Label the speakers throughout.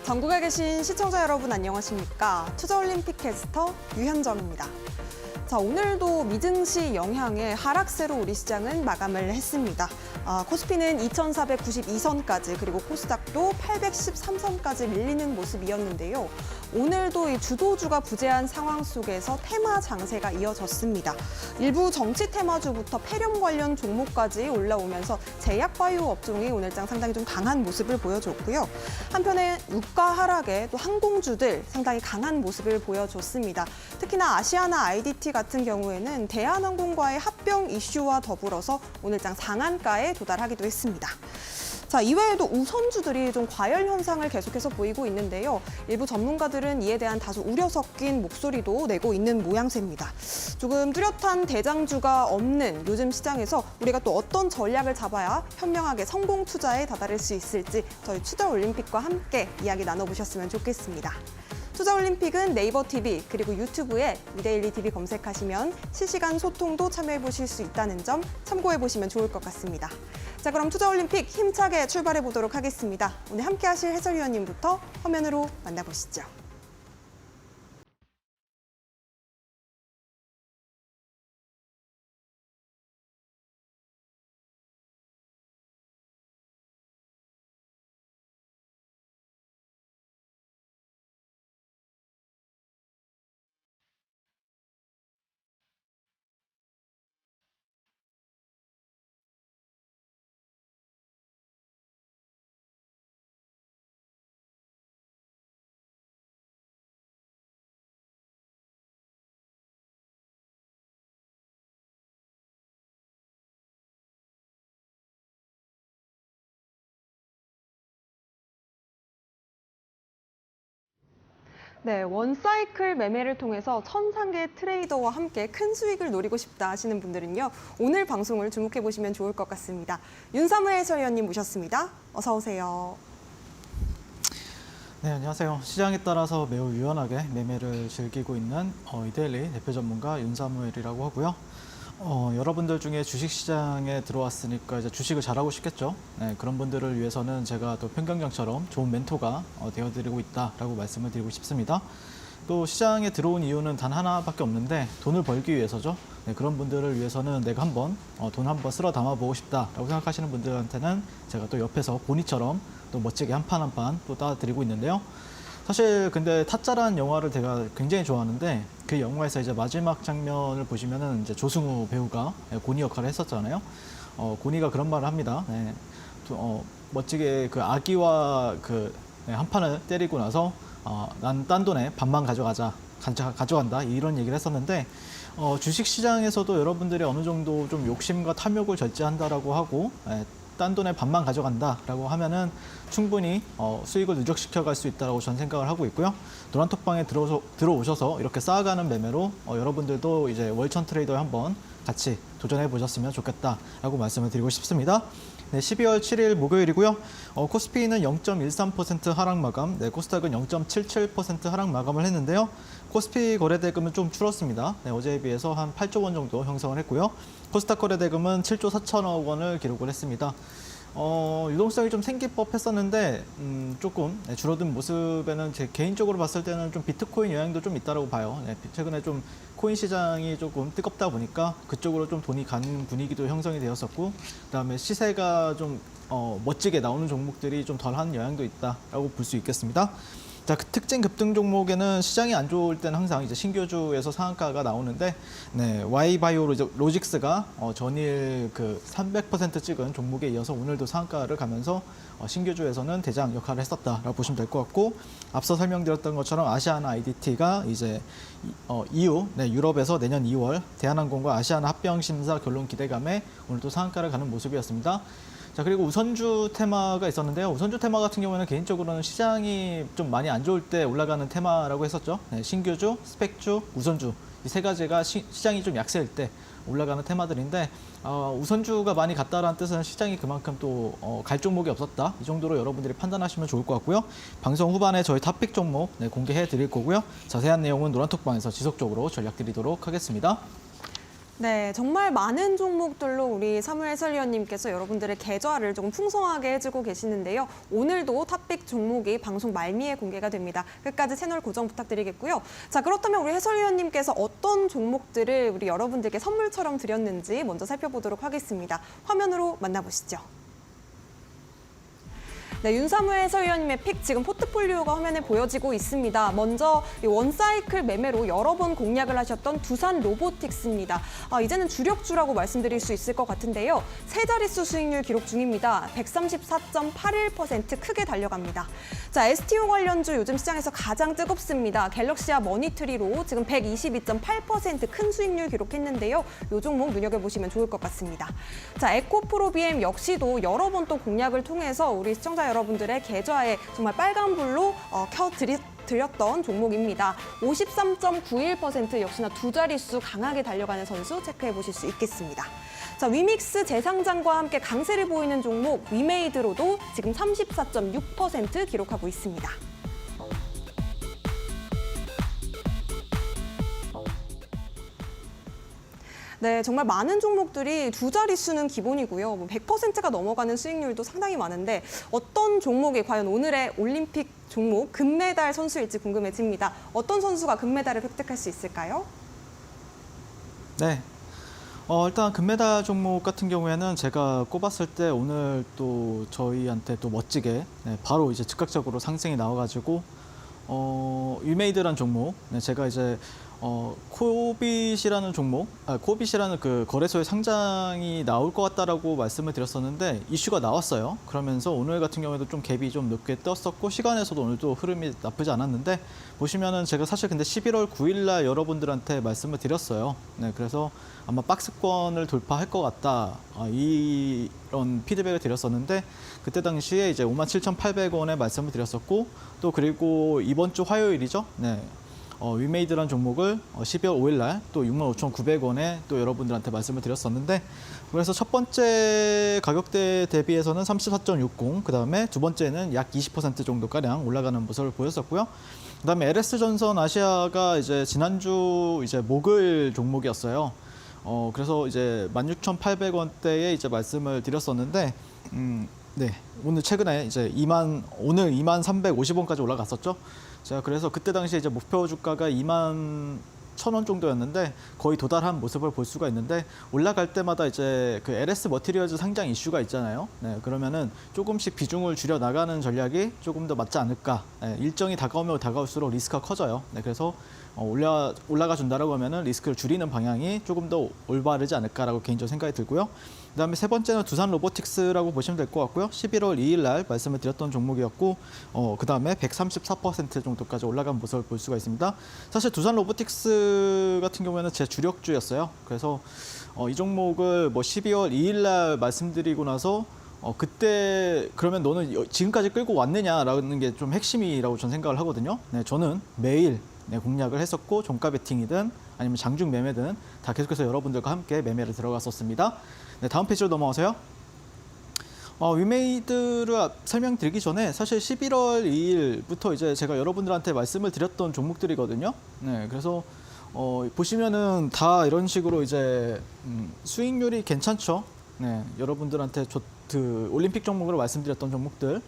Speaker 1: 전국에 계신 시청자 여러분 안녕하십니까? 투자올림픽 캐스터 유현정입니다. 자, 오늘도 미증시 영향의 하락세로 우리 시장은 마감을 했습니다. 코스피는 2,492선까지 그리고 코스닥도 813선까지 밀리는 모습이었는데요. 오늘도 이 주도주가 부재한 상황 속에서 테마 장세가 이어졌습니다. 일부 정치 테마주부터 폐렴 관련 종목까지 올라오면서 제약바이오 업종이 오늘장 상당히 좀 강한 모습을 보여줬고요. 한편에 유가 하락에 또 항공주들 상당히 강한 모습을 보여줬습니다. 특히나 아시아나 IDT 같은 경우에는 대한항공과의 합병 이슈와 더불어서 오늘장 상한가에 도달하기도 했습니다. 자, 이외에도 우선주들이 좀 과열 현상을 계속해서 보이고 있는데요. 일부 전문가들은 이에 대한 다소 우려 섞인 목소리도 내고 있는 모양새입니다. 조금 뚜렷한 대장주가 없는 요즘 시장에서 우리가 또 어떤 전략을 잡아야 현명하게 성공 투자에 다다를 수 있을지 저희 투자올림픽과 함께 이야기 나눠보셨으면 좋겠습니다. 투자올림픽은 네이버 TV 그리고 유튜브에 이데일리 TV 검색하시면 실시간 소통도 참여해보실 수 있다는 점 참고해보시면 좋을 것 같습니다. 자, 그럼 투자올림픽 힘차게 출발해보도록 하겠습니다. 오늘 함께 하실 해설위원님부터 화면으로 만나보시죠. 네, 원사이클 매매를 통해서 천상계 트레이더와 함께 큰 수익을 노리고 싶다 하시는 분들은요, 오늘 방송을 주목해 보시면 좋을 것 같습니다. 윤삼우 해설위원님 모셨습니다. 어서 오세요.
Speaker 2: 네, 안녕하세요. 시장에 따라서 매우 유연하게 매매를 즐기고 있는 이데일리 대표 전문가 윤사무엘이라고 하고요. 여러분들 중에 주식시장에 들어왔으니까 이제 주식을 잘하고 싶겠죠. 네, 그런 분들을 위해서는 제가 또 평경장처럼 좋은 멘토가 되어드리고 있다라고 말씀을 드리고 싶습니다. 또 시장에 들어온 이유는 단 하나밖에 없는데 돈을 벌기 위해서죠. 네, 그런 분들을 위해서는 내가 한번 돈 한번 쓸어 담아보고 싶다라고 생각하시는 분들한테는 제가 또 옆에서 보니처럼 또 멋지게 한 판 한 판 또 따드리고 있는데요. 사실 근데 타짜라는 영화를 제가 굉장히 좋아하는데 그 영화에서 이제 마지막 장면을 보시면은 이제 조승우 배우가 고니 역할을 했었잖아요. 고니가 그런 말을 합니다. 네, 멋지게 그 아기와 한 판을 때리고 나서 난 딴 돈에 반만 가져간다 이런 얘기를 했었는데 주식 시장에서도 여러분들이 어느 정도 좀 욕심과 탐욕을 절제한다라고 하고 딴 돈의 반만 가져간다라고 하면은 충분히 수익을 누적시켜 갈 수 있다고 저는 생각을 하고 있고요. 노란톡방에 들어오셔서 이렇게 쌓아가는 매매로 여러분들도 이제 월천 트레이더에 한번 같이 도전해 보셨으면 좋겠다라고 말씀을 드리고 싶습니다. 네, 12월 7일 목요일이고요. 코스피는 0.13% 하락 마감, 네, 코스닥은 0.77% 하락 마감을 했는데요. 코스피 거래대금은 좀 줄었습니다. 네, 어제에 비해서 한 8조 원 정도 형성을 했고요. 코스닥 거래대금은 7조 4천억 원을 기록을 했습니다. 유동성이 좀 생길 법했었는데 조금 줄어든 모습에는 제 개인적으로 봤을 때는 좀 비트코인 영향도 좀 있다고 봐요. 네, 최근에 좀 코인 시장이 조금 뜨겁다 보니까 그쪽으로 좀 돈이 가는 분위기도 형성이 되었었고, 그다음에 시세가 좀 멋지게 나오는 종목들이 좀 덜한 영향도 있다라고 볼 수 있겠습니다. 자, 그 특징 급등 종목에는 시장이 안 좋을 때는 항상 이제 신규주에서 상한가가 나오는데, 네, Y바이오로직스가 전일 300% 찍은 종목에 이어서 오늘도 상한가를 가면서 신규주에서는 대장 역할을 했었다라고 보시면 될 것 같고, 앞서 설명드렸던 것처럼 아시아나 IDT가 이제 이후 유럽에서 내년 2월 대한항공과 아시아나 합병 심사 결론 기대감에 오늘도 상한가를 가는 모습이었습니다. 자, 그리고 우선주 테마가 있었는데요. 우선주 테마 같은 경우에는 개인적으로는 시장이 좀 많이 안 좋을 때 올라가는 테마라고 했었죠. 네, 신규주, 스펙주, 우선주 이 세 가지가 시장이 좀 약세일 때 올라가는 테마들인데 우선주가 많이 갔다라는 뜻은 시장이 그만큼 또 갈 종목이 없었다. 이 정도로 여러분들이 판단하시면 좋을 것 같고요. 방송 후반에 저희 탑픽 종목 공개해 드릴 거고요. 자세한 내용은 노란톡방에서 지속적으로 전략 드리도록 하겠습니다.
Speaker 1: 네, 정말 많은 종목들로 우리 사무엘 해설위원님께서 여러분들의 계좌를 조금 풍성하게 해주고 계시는데요. 오늘도 탑픽 종목이 방송 말미에 공개가 됩니다. 끝까지 채널 고정 부탁드리겠고요. 자, 그렇다면 우리 해설위원님께서 어떤 종목들을 우리 여러분들께 선물처럼 드렸는지 먼저 살펴보도록 하겠습니다. 화면으로 만나보시죠. 네, 윤사무엘 해설위원님의 픽 지금 포트폴리오가 화면에 보여지고 있습니다. 먼저 이 원사이클 매매로 여러 번 공략을 하셨던 두산 로보틱스입니다. 이제는 주력주라고 말씀드릴 수 있을 것 같은데요. 세 자릿수 수익률 기록 중입니다. 134.81% 크게 달려갑니다. 자, STO 관련주 요즘 시장에서 가장 뜨겁습니다. 갤럭시와 머니트리로 지금 122.8% 큰 수익률 기록했는데요. 이 종목 눈여겨보시면 좋을 것 같습니다. 자, 에코프로비엠 역시도 여러 번 또 공략을 통해서 우리 시청자 여러분들의 계좌에 정말 빨간불로 드렸던 종목입니다. 53.91% 역시나 두 자릿수 강하게 달려가는 선수 체크해 보실 수 있겠습니다. 자, 위믹스 재상장과 함께 강세를 보이는 종목 위메이드로도 지금 34.6% 기록하고 있습니다. 네, 정말 많은 종목들이 두 자릿수는 기본이고요. 100%가 넘어가는 수익률도 상당히 많은데 어떤 종목이 과연 오늘의 올림픽 종목 금메달 선수일지 궁금해집니다. 어떤 선수가 금메달을 획득할 수 있을까요?
Speaker 2: 네. 일단 금메달 종목 같은 경우에는 제가 꼽았을 때 오늘 또 저희한테 또 멋지게 바로 이제 즉각적으로 상승이 나와가지고 위메이드란 종목, 제가 이제 코빗이라는 종목, 코빗이라는 그 거래소에 상장이 나올 것 같다라고 말씀을 드렸었는데 이슈가 나왔어요. 그러면서 오늘 같은 경우에도 좀 갭이 좀 높게 떴었고 시간에서도 오늘도 흐름이 나쁘지 않았는데 보시면은 제가 사실 근데 11월 9일 날 여러분들한테 말씀을 드렸어요. 네, 그래서 아마 박스권을 돌파할 것 같다. 이런 피드백을 드렸었는데 그때 당시에 이제 57,800원에 말씀을 드렸었고 또 그리고 이번 주 화요일이죠. 네. 위메이드란 종목을 12월 5일 날 또 65,900원에 또 여러분들한테 말씀을 드렸었는데 그래서 첫 번째 가격대 대비해서는 34.60, 그다음에 두 번째는 약 20% 정도 가량 올라가는 모습을 보였었고요. 그다음에 LS전선 아시아가 이제 지난주 이제 목요일 종목이었어요. 그래서 이제 16,800원대에 이제 말씀을 드렸었는데 네, 오늘 최근에 이제 오늘 21,350원까지 올라갔었죠. 자, 그래서 그때 당시에 이제 목표 주가가 21,000원 정도였는데 거의 도달한 모습을 볼 수가 있는데 올라갈 때마다 이제 그 LS 머티리얼즈 상장 이슈가 있잖아요. 네, 그러면은 조금씩 비중을 줄여 나가는 전략이 조금 더 맞지 않을까. 네, 일정이 다가오면 다가올수록 리스크가 커져요. 네, 그래서 올라가 준다라고 하면은 리스크를 줄이는 방향이 조금 더 올바르지 않을까라고 개인적으로 생각이 들고요. 그다음에 세 번째는 두산 로보틱스라고 보시면 될 것 같고요. 11월 2일 날 말씀을 드렸던 종목이었고 그다음에 134% 정도까지 올라간 모습을 볼 수가 있습니다. 사실 두산 로보틱스 같은 경우에는 제 주력주였어요. 그래서 이 종목을 뭐 12월 2일 날 말씀드리고 나서 그때 그러면 너는 지금까지 끌고 왔느냐라는 게 좀 핵심이라고 저는 생각을 하거든요. 네, 저는 매일 공략을 했었고 종가 베팅이든 아니면 장중 매매든 다 계속해서 여러분들과 함께 매매를 들어갔었습니다. 네, 다음 페이지로 넘어가세요. 위메이드를 설명드리기 전에 사실 11월 2일부터 이제 제가 여러분들한테 말씀을 드렸던 종목들이거든요. 네, 그래서 보시면은 다 이런 식으로 이제 수익률이 괜찮죠. 네, 여러분들한테 그 올림픽 종목으로 말씀드렸던 종목들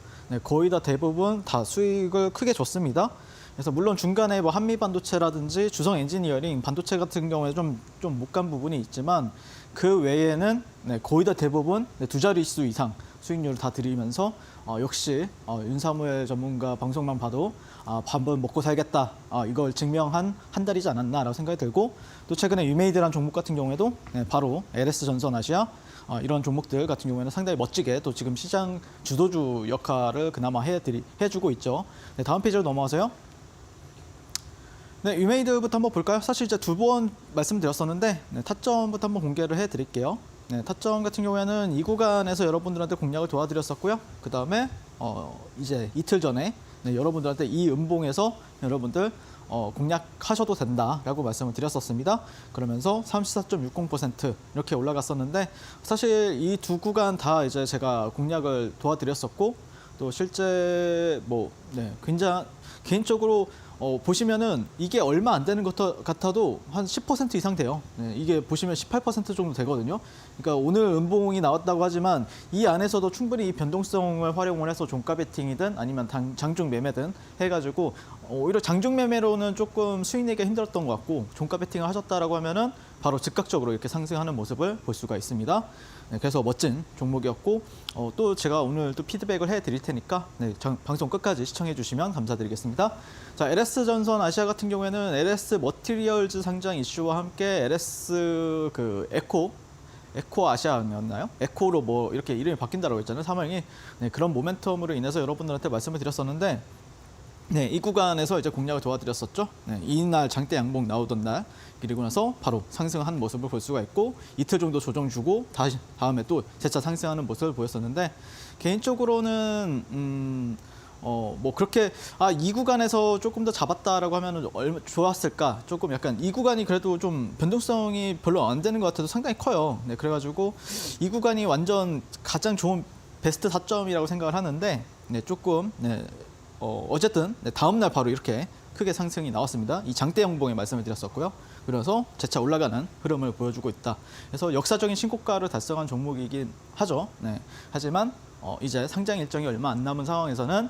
Speaker 2: 거의 다 대부분 다 수익을 크게 줬습니다. 그래서 물론 중간에 뭐 한미반도체라든지 주성 엔지니어링 반도체 같은 경우에 좀 못 간 부분이 있지만 그 외에는 거의 다 대부분 두 자릿수 이상 수익률을 다 드리면서 역시 윤사무엘 전문가 방송만 봐도 밥은 먹고 살겠다 이걸 증명한 한 달이지 않았나라고 생각이 들고 또 최근에 위메이드라는 종목 같은 경우에도 바로 LS전선 아시아 이런 종목들 같은 경우에는 상당히 멋지게 또 지금 시장 주도주 역할을 그나마 해주고 있죠. 네, 다음 페이지로 넘어가세요. 네, 위메이드부터 한번 볼까요? 사실 이제 두 번 말씀드렸었는데 타점부터 한번 공개를 해드릴게요. 네, 타점 같은 경우에는 이 구간에서 여러분들한테 공략을 도와드렸었고요. 그 다음에 이제 이틀 전에 여러분들한테 이 음봉에서 여러분들 공략하셔도 된다라고 말씀을 드렸었습니다. 그러면서 34.60% 이렇게 올라갔었는데 사실 이 두 구간 다 이제 제가 공략을 도와드렸었고 또 실제 굉장히 개인적으로 보시면은 이게 얼마 안 되는 것 같아도 한 10% 이상 돼요. 네, 이게 보시면 18% 정도 되거든요. 그러니까 오늘 음봉이 나왔다고 하지만 이 안에서도 충분히 이 변동성을 활용을 해서 종가 베팅이든 아니면 장중 매매든 해가지고 오히려 장중 매매로는 조금 수익 내기가 힘들었던 것 같고 종가 베팅을 하셨다라고 하면은 바로 즉각적으로 이렇게 상승하는 모습을 볼 수가 있습니다. 네, 그래서 멋진 종목이었고 또 제가 오늘 또 피드백을 해드릴 테니까 네, 방송 끝까지 시청해 주시면 감사드리겠습니다. 자, LS전선 아시아 같은 경우에는 LS 머티리얼즈 상장 이슈와 함께 LS 그 에코 아시아였나요? 에코로 뭐 이렇게 이름이 바뀐다고 했잖아요. 사망이 네, 그런 모멘텀으로 인해서 여러분들한테 말씀을 드렸었는데 네, 이 구간에서 이제 공략을 도와드렸었죠. 네, 이날 장대 양봉 나오던 날 그리고 나서 바로 상승한 모습을 볼 수가 있고 이틀 정도 조정 주고 다시 다음에 또 재차 상승하는 모습을 보였었는데 개인적으로는 뭐 그렇게 이 구간에서 조금 더 잡았다라고 하면 얼마 좋았을까? 조금 약간 이 구간이 그래도 좀 변동성이 별로 안 되는 것 같아도 상당히 커요. 네, 그래가지고 이 구간이 완전 가장 좋은 베스트 타점이라고 생각을 하는데 네, 조금 네, 어쨌든 네, 다음 날 바로 이렇게 크게 상승이 나왔습니다. 이 장대 양봉에 말씀을 드렸었고요. 그래서 재차 올라가는 흐름을 보여주고 있다. 그래서 역사적인 신고가를 달성한 종목이긴 하죠. 네, 하지만 이제 상장 일정이 얼마 안 남은 상황에서는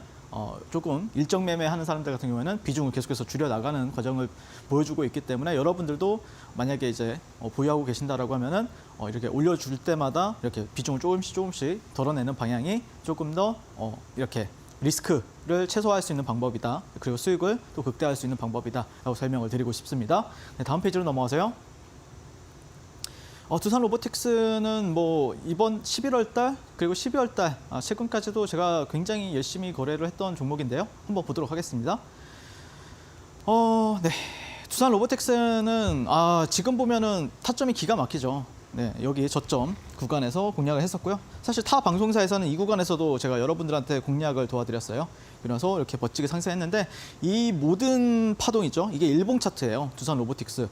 Speaker 2: 조금 일정 매매하는 사람들 같은 경우에는 비중을 계속해서 줄여 나가는 과정을 보여주고 있기 때문에 여러분들도 만약에 이제 보유하고 계신다라고 하면은 이렇게 올려줄 때마다 이렇게 비중을 조금씩 덜어내는 방향이 조금 더 이렇게 리스크를 최소화할 수 있는 방법이다. 그리고 수익을 또 극대화할 수 있는 방법이다라고 설명을 드리고 싶습니다. 네, 다음 페이지로 넘어가세요. 두산 로보틱스는 뭐 이번 11월 달 그리고 12월 달 최근까지도 제가 굉장히 열심히 거래를 했던 종목인데요. 한번 보도록 하겠습니다. 네. 두산 로보틱스는 지금 보면은 타점이 기가 막히죠. 네, 여기 저점 구간에서 공략을 했었고요. 사실 타 방송사에서는 이 구간에서도 제가 여러분들한테 공략을 도와드렸어요. 그래서 이렇게 멋지게 상승했는데 이 모든 파동이죠. 이게 일봉 차트예요. 두산 로보틱스.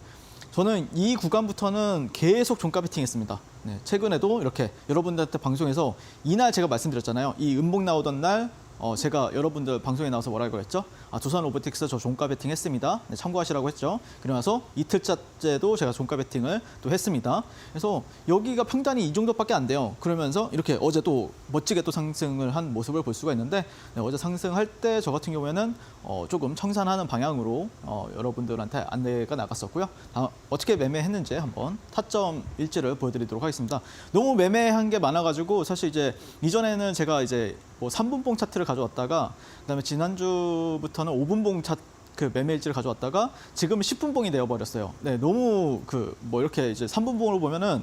Speaker 2: 저는 이 구간부터는 계속 종가 베팅했습니다. 네, 최근에도 이렇게 여러분들한테 방송에서 이날 제가 말씀드렸잖아요. 이 음봉 나오던 날 제가 여러분들 방송에 나와서 뭐라고 했죠? 두산 로보틱스 저 종가 베팅 했습니다. 네, 참고하시라고 했죠. 그러고 나서 이틀째도 제가 종가 베팅을 또 했습니다. 그래서 여기가 평단이 이 정도밖에 안 돼요. 그러면서 이렇게 어제 또 멋지게 또 상승을 한 모습을 볼 수가 있는데 네, 어제 상승할 때 저 같은 경우에는 조금 청산하는 방향으로 여러분들한테 안내가 나갔었고요. 어떻게 매매했는지 한번 타점 일지를 보여드리도록 하겠습니다. 너무 매매한 게 많아가지고 사실 이제 이전에는 제가 이제 뭐 3분봉 차트를 가져왔다가 그다음에 지난주부터는 5분봉 차트 그 매매 일지를 가져왔다가 지금 10분봉이 되어버렸어요. 네, 너무 뭐 이렇게 이제 3분봉으로 보면은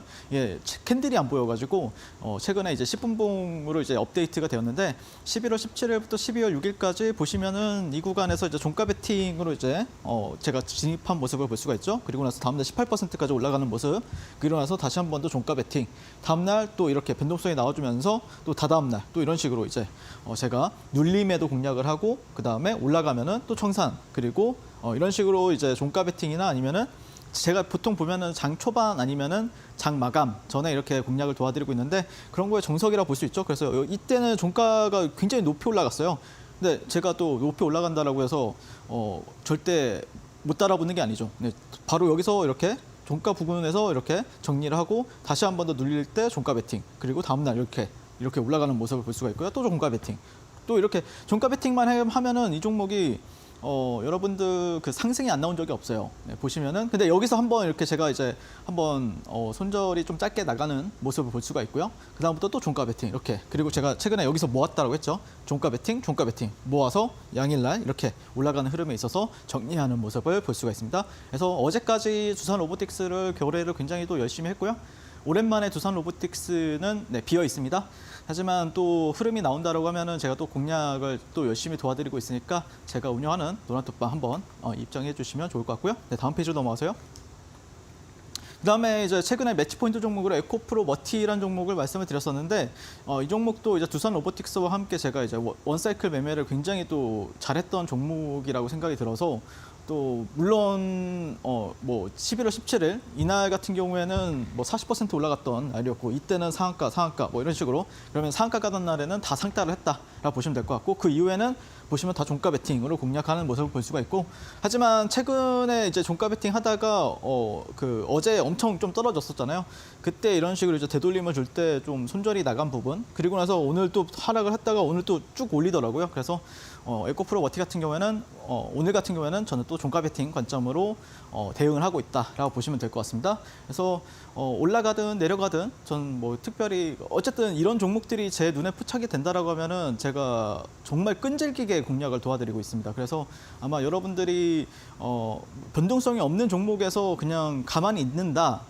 Speaker 2: 캔들이 안 보여가지고 최근에 이제 10분봉으로 이제 업데이트가 되었는데 11월 17일부터 12월 6일까지 보시면은 이 구간에서 이제 종가 베팅으로 이제 제가 진입한 모습을 볼 수가 있죠. 그리고 나서 다음날 18%까지 올라가는 모습. 그리고 나서 다시 한 번 더 종가 베팅. 다음날 또 이렇게 변동성이 나와주면서 또 다다음날 또 이런 식으로 이제 제가 눌림에도 공략을 하고 그 다음에 올라가면은 또 청산. 그리고 이런 식으로 이제 종가 베팅이나 아니면은 제가 보통 보면은 장 초반 아니면은 장 마감 전에 이렇게 공략을 도와드리고 있는데 그런 거에 정석이라 볼 수 있죠. 그래서 이때는 종가가 굉장히 높이 올라갔어요. 근데 제가 또 높이 올라간다라고 해서 절대 못 따라붙는 게 아니죠. 네, 바로 여기서 이렇게 종가 부근에서 이렇게 정리를 하고 다시 한 번 더 눌릴 때 종가 베팅 그리고 다음날 이렇게 올라가는 모습을 볼 수가 있고요. 또 종가 베팅 또 이렇게 종가 베팅만 하면은 이 종목이 여러분들 그 상승이 안 나온 적이 없어요. 네, 보시면은 근데 여기서 한번 이렇게 제가 이제 한번 손절이 좀 짧게 나가는 모습을 볼 수가 있고요. 그 다음부터 또 종가 베팅 이렇게 그리고 제가 최근에 여기서 모았다라고 했죠. 종가 베팅 모아서 양일날 이렇게 올라가는 흐름에 있어서 정리하는 모습을 볼 수가 있습니다. 그래서 어제까지 두산 로보틱스를 거래를 굉장히 또 열심히 했고요. 오랜만에 두산 로보틱스는 비어 있습니다. 하지만 또 흐름이 나온다라고 하면은 제가 또 공략을 또 열심히 도와드리고 있으니까 제가 운영하는 노란톡방 한번 입장해 주시면 좋을 것 같고요. 네, 다음 페이지로 넘어가세요. 그다음에 이제 최근에 매치 포인트 종목으로 에코프로 머티라는 종목을 말씀을 드렸었는데 이 종목도 이제 두산 로보틱스와 함께 제가 이제 원사이클 매매를 굉장히 또 잘했던 종목이라고 생각이 들어서 또 물론 뭐 11월 17일 이날 같은 경우에는 뭐 40% 올라갔던 날이었고 이때는 상한가 뭐 이런 식으로 그러면 상한가 가던 날에는 다 상따를 했다라고 보시면 될 것 같고 그 이후에는 보시면 다 종가 베팅으로 공략하는 모습을 볼 수가 있고, 하지만 최근에 이제 종가 베팅 하다가 어제 엄청 좀 떨어졌었잖아요. 그때 이런 식으로 이제 되돌림을 줄 때 좀 손절이 나간 부분, 그리고 나서 오늘 또 하락을 했다가 오늘 또 쭉 올리더라고요. 그래서 에코프로 머티 같은 경우에는 오늘 같은 경우에는 저는 또 종가 베팅 관점으로 대응을 하고 있다라고 보시면 될 것 같습니다. 그래서 올라가든 내려가든 전 뭐 특별히 어쨌든 이런 종목들이 제 눈에 포착이 된다라고 하면은 제가 정말 끈질기게 공략을 도와드리고 있습니다. 그래서 아마 여러분들이 변동성이 없는 종목에서 그냥 가만히 있는다.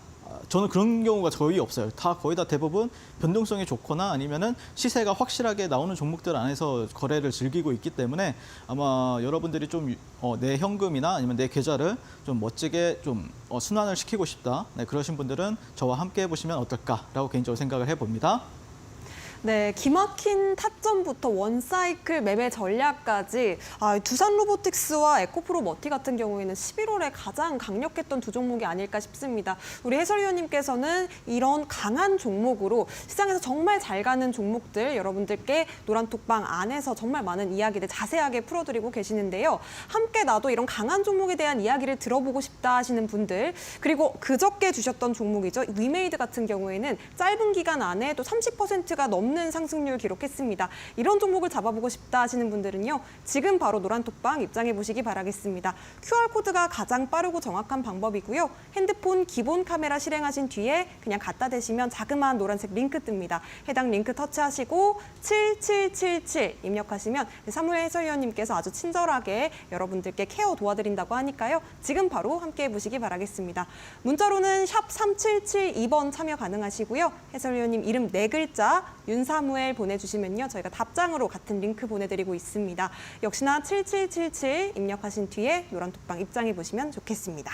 Speaker 2: 저는 그런 경우가 거의 없어요. 거의 다 대부분 변동성이 좋거나 아니면은 시세가 확실하게 나오는 종목들 안에서 거래를 즐기고 있기 때문에 아마 여러분들이 좀 내 현금이나 아니면 내 계좌를 좀 멋지게 좀 순환을 시키고 싶다. 네, 그러신 분들은 저와 함께 해보시면 어떨까라고 개인적으로 생각을 해봅니다.
Speaker 1: 네, 기막힌 타점부터 원사이클 매매 전략까지 두산 로보틱스와 에코프로 머티 같은 경우에는 11월에 가장 강력했던 두 종목이 아닐까 싶습니다. 우리 해설위원님께서는 이런 강한 종목으로 시장에서 정말 잘 가는 종목들 여러분들께 노란톡방 안에서 정말 많은 이야기들 자세하게 풀어드리고 계시는데요. 함께 나도 이런 강한 종목에 대한 이야기를 들어보고 싶다 하시는 분들, 그리고 그저께 주셨던 종목이죠. 위메이드 같은 경우에는 짧은 기간 안에 또 30%가 넘는 상승률 기록했습니다. 이런 종목을 잡아보고 싶다 하시는 분들은요. 지금 바로 노란톡방 입장해 보시기 바라겠습니다. QR코드가 가장 빠르고 정확한 방법이고요. 핸드폰 기본 카메라 실행하신 뒤에 그냥 갖다 대시면 자그마한 노란색 링크 뜹니다. 해당 링크 터치하시고 7777 입력하시면 사무엘 해설위원님께서 아주 친절하게 여러분들께 케어 도와드린다고 하니까요. 지금 바로 함께 해보시기 바라겠습니다. 문자로는 샵 3772번 참여 가능하시고요. 해설위원님 이름 4글자 윤사무엘 보내주시면요. 저희가 답장으로 같은 링크 보내드리고 있습니다. 역시나 7777 입력하신 뒤에 노란톡방 입장해 보시면 좋겠습니다.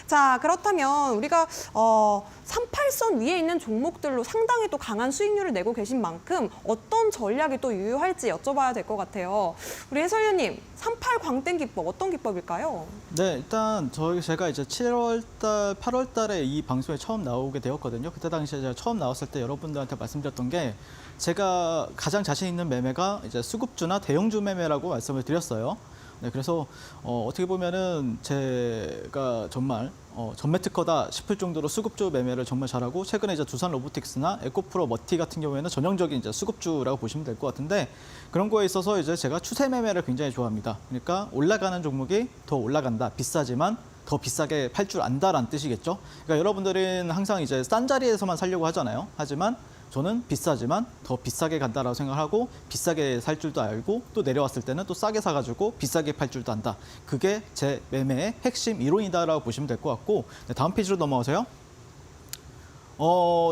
Speaker 1: 자, 그렇다면 우리가 38선 위에 있는 종목들로 상당히 또 강한 수익률을 내고 계신 만큼 어떤 전략이 또 유효할지 여쭤봐야 될 것 같아요. 우리 해설위원님, 38 광땡 기법 어떤 기법일까요?
Speaker 2: 네, 일단 제가 이제 7월 달, 8월 달에 이 방송에 처음 나오게 되었거든요. 그때 당시에 제가 처음 나왔을 때 여러분들한테 말씀드렸던 게 제가 가장 자신 있는 매매가 이제 수급주나 대형주 매매라고 말씀을 드렸어요. 네, 그래서 어떻게 보면은 제가 정말 전매 특허다 싶을 정도로 수급주 매매를 정말 잘하고, 최근에 이제 두산 로보틱스나 에코프로 머티 같은 경우에는 전형적인 이제 수급주라고 보시면 될 것 같은데, 그런 거에 있어서 이제 제가 추세 매매를 굉장히 좋아합니다. 그러니까 올라가는 종목이 더 올라간다, 비싸지만 더 비싸게 팔 줄 안다라는 뜻이겠죠. 그러니까 여러분들은 항상 이제 싼 자리에서만 살려고 하잖아요. 하지만 저는 비싸지만 더 비싸게 간다라고 생각하고 비싸게 살 줄도 알고 또 내려왔을 때는 또 싸게 사가지고 비싸게 팔 줄도 안다. 그게 제 매매의 핵심 이론이다라고 보시면 될 것 같고, 네, 다음 페이지로 넘어가세요.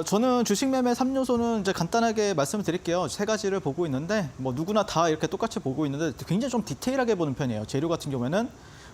Speaker 2: 저는 주식 매매 3요소는 이제 간단하게 말씀을 드릴게요. 3가지를 보고 있는데 뭐 누구나 다 이렇게 똑같이 보고 있는데 굉장히 좀 디테일하게 보는 편이에요. 재료 같은 경우에는